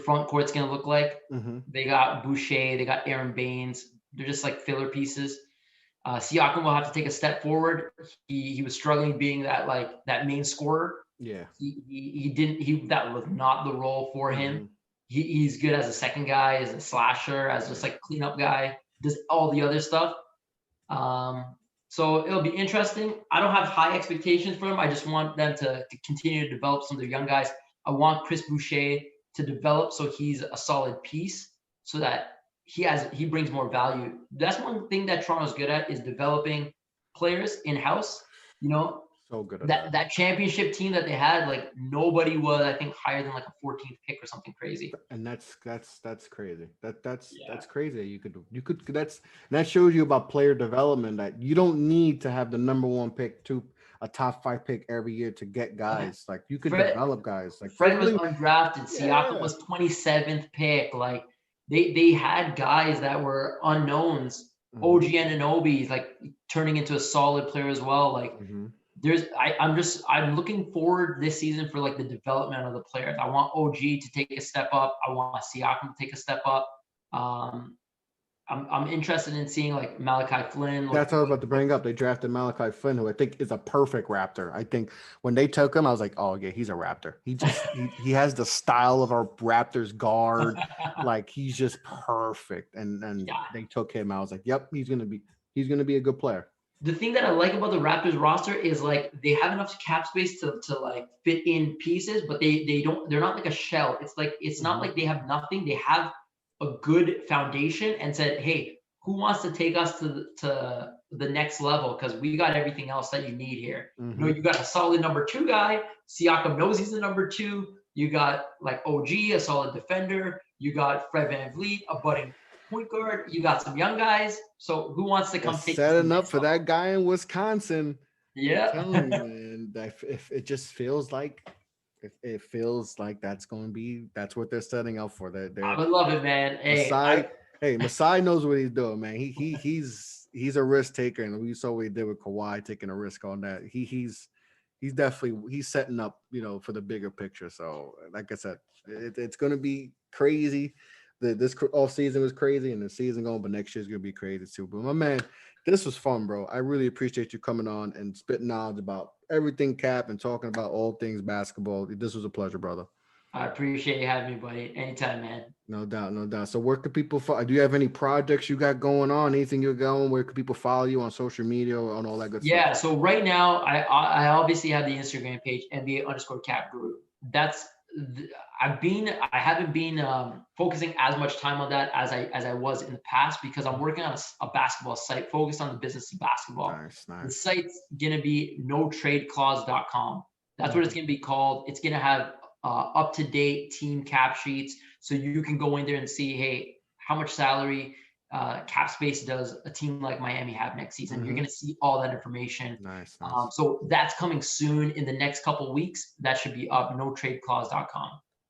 front court's gonna look like. Mm-hmm. They got Boucher, they got Aaron Baines. They're just like filler pieces. Siakam will have to take a step forward. He was struggling being that main scorer. Yeah. That was not the role for him. Mm-hmm. He's good as a second guy, as a slasher, as just like cleanup guy, does all the other stuff. So it'll be interesting. I don't have high expectations for them. I just want them to continue to develop some of their young guys. I want Chris Boucher to develop so he's a solid piece, so that he brings more value. That's one thing that Toronto's good at, is developing players in-house. So good at that championship team that they had, like nobody was, I think, higher than like a 14th pick or something crazy. And that's crazy. That's crazy. You could that shows you about player development, that you don't need to have the number 1 pick to a top 5 pick every year to get guys. Like, you could develop guys. Like, Fred was undrafted. Siakam was 27th pick. Like they had guys that were unknowns. Mm-hmm. OG Anunoby's like turning into a solid player as well. Like mm-hmm. I'm looking forward this season for like the development of the players. I want OG to take a step up. I want Siakam to take a step up. I'm interested in seeing like Malachi Flynn. That's what I was about to bring up. They drafted Malachi Flynn, who I think is a perfect Raptor. I think when they took him, I was like, oh yeah, he's a Raptor. He has the style of our Raptors guard. Like, he's just perfect. And they took him. I was like, yep, he's gonna be a good player. The thing that I like about the Raptors roster is like they have enough cap space to like fit in pieces, but they're not like a shell. It's like, it's not like they have nothing. They have a good foundation and said, hey, who wants to take us to the next level? Because we got everything else that you need here. Mm-hmm. You got a solid number 2 guy. Siakam knows he's the number 2. You got like OG, a solid defender. You got Fred VanVleet, a budding point guard. You got some young guys. So who wants to come take setting up for that guy in Wisconsin? Yeah. I'm telling you, man, if it just feels like that's what they're setting up for. I would love it, man. Masai knows what he's doing, man. He's a risk taker, and we saw what he did with Kawhi, taking a risk on that. He's definitely setting up, for the bigger picture. So, like I said, it's going to be crazy. This off season was crazy, and the season going, but next year's gonna be crazy too. But my man, this was fun, bro. I really appreciate you coming on and spitting knowledge about everything Cap and talking about all things basketball. This was a pleasure, brother. I appreciate you having me, buddy. Anytime, man. No doubt. So where could people follow? Do you have any projects you got going on? Anything you're going? Where could people follow you on social media or on all that good stuff? Yeah. So right now, I obviously have the Instagram page, NBA_Cap Group. I haven't been focusing as much time on that as I was in the past, because I'm working on a basketball site focused on the business of basketball. Nice. The site's gonna be notradeclause.com. That's what it's gonna be called. It's gonna have up-to-date team cap sheets, so you can go in there and see, hey, how much salary, cap space does a team like Miami have next season? Mm-hmm. You're going to see all that information. Nice. So that's coming soon in the next couple of weeks. That should be up, notradeclause.com.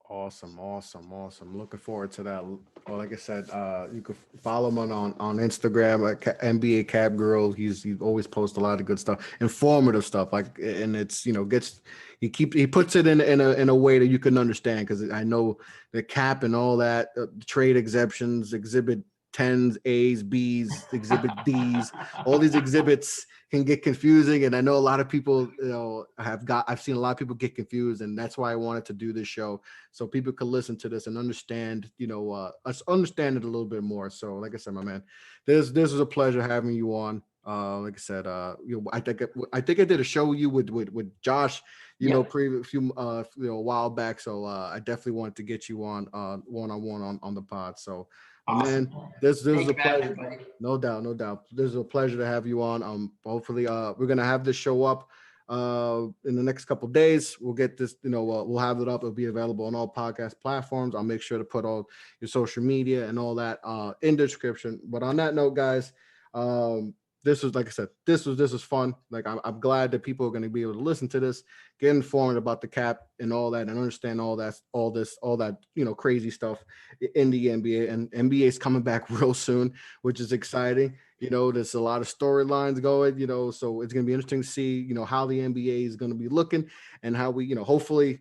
Awesome. Looking forward to that. Well, like I said, you can follow him on Instagram at NBA Cap Girl. He always posts a lot of good stuff, informative stuff. And it's he puts it in a way that you can understand, because I know the cap and all that, trade exceptions, exhibit 10s, A's, B's, exhibit D's. All these exhibits can get confusing, and I know a lot of people, I've seen a lot of people get confused, and that's why I wanted to do this show so people could listen to this and understand, us understand it a little bit more. So, like I said, my man, this was a pleasure having you on. Like I said, I think I did a show with you with Josh, Yeah. previous few a while back. So I definitely wanted to get you on one-on-one on the pod. So, Awesome. man, this Thank is you a for having pleasure. me, buddy. No doubt, no doubt. This is a pleasure to have you on. Hopefully, we're gonna have this show up in the next couple of days. We'll get this, we'll have it up. It'll be available on all podcast platforms. I'll make sure to put all your social media and all that in the description. But on that note, guys, this was, like I said, this was fun. Like I'm glad that people are going to be able to listen to this, get informed about the cap and all that, and understand all that crazy stuff in the NBA. And NBA is coming back real soon, which is exciting. There's a lot of storylines going. So it's going to be interesting to see how the NBA is going to be looking, and how we hopefully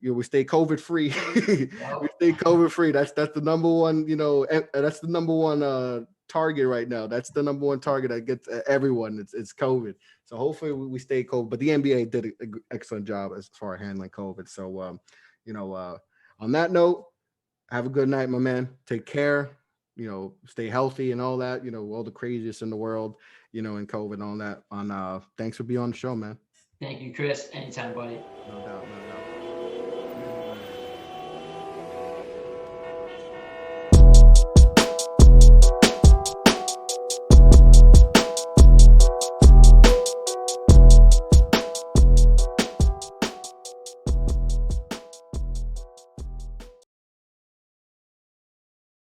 we stay COVID free. We stay COVID free. That's the number one. That's the number one target right now. That's the number one target that gets everyone. It's COVID. So hopefully we stay COVID. But the NBA did an excellent job as far as handling COVID. So on that note, have a good night, my man. Take care. Stay healthy and all that. All the craziest in the world. And COVID and all that. Thanks for being on the show, man. Thank you, Chris. Anytime, buddy. No doubt, no doubt.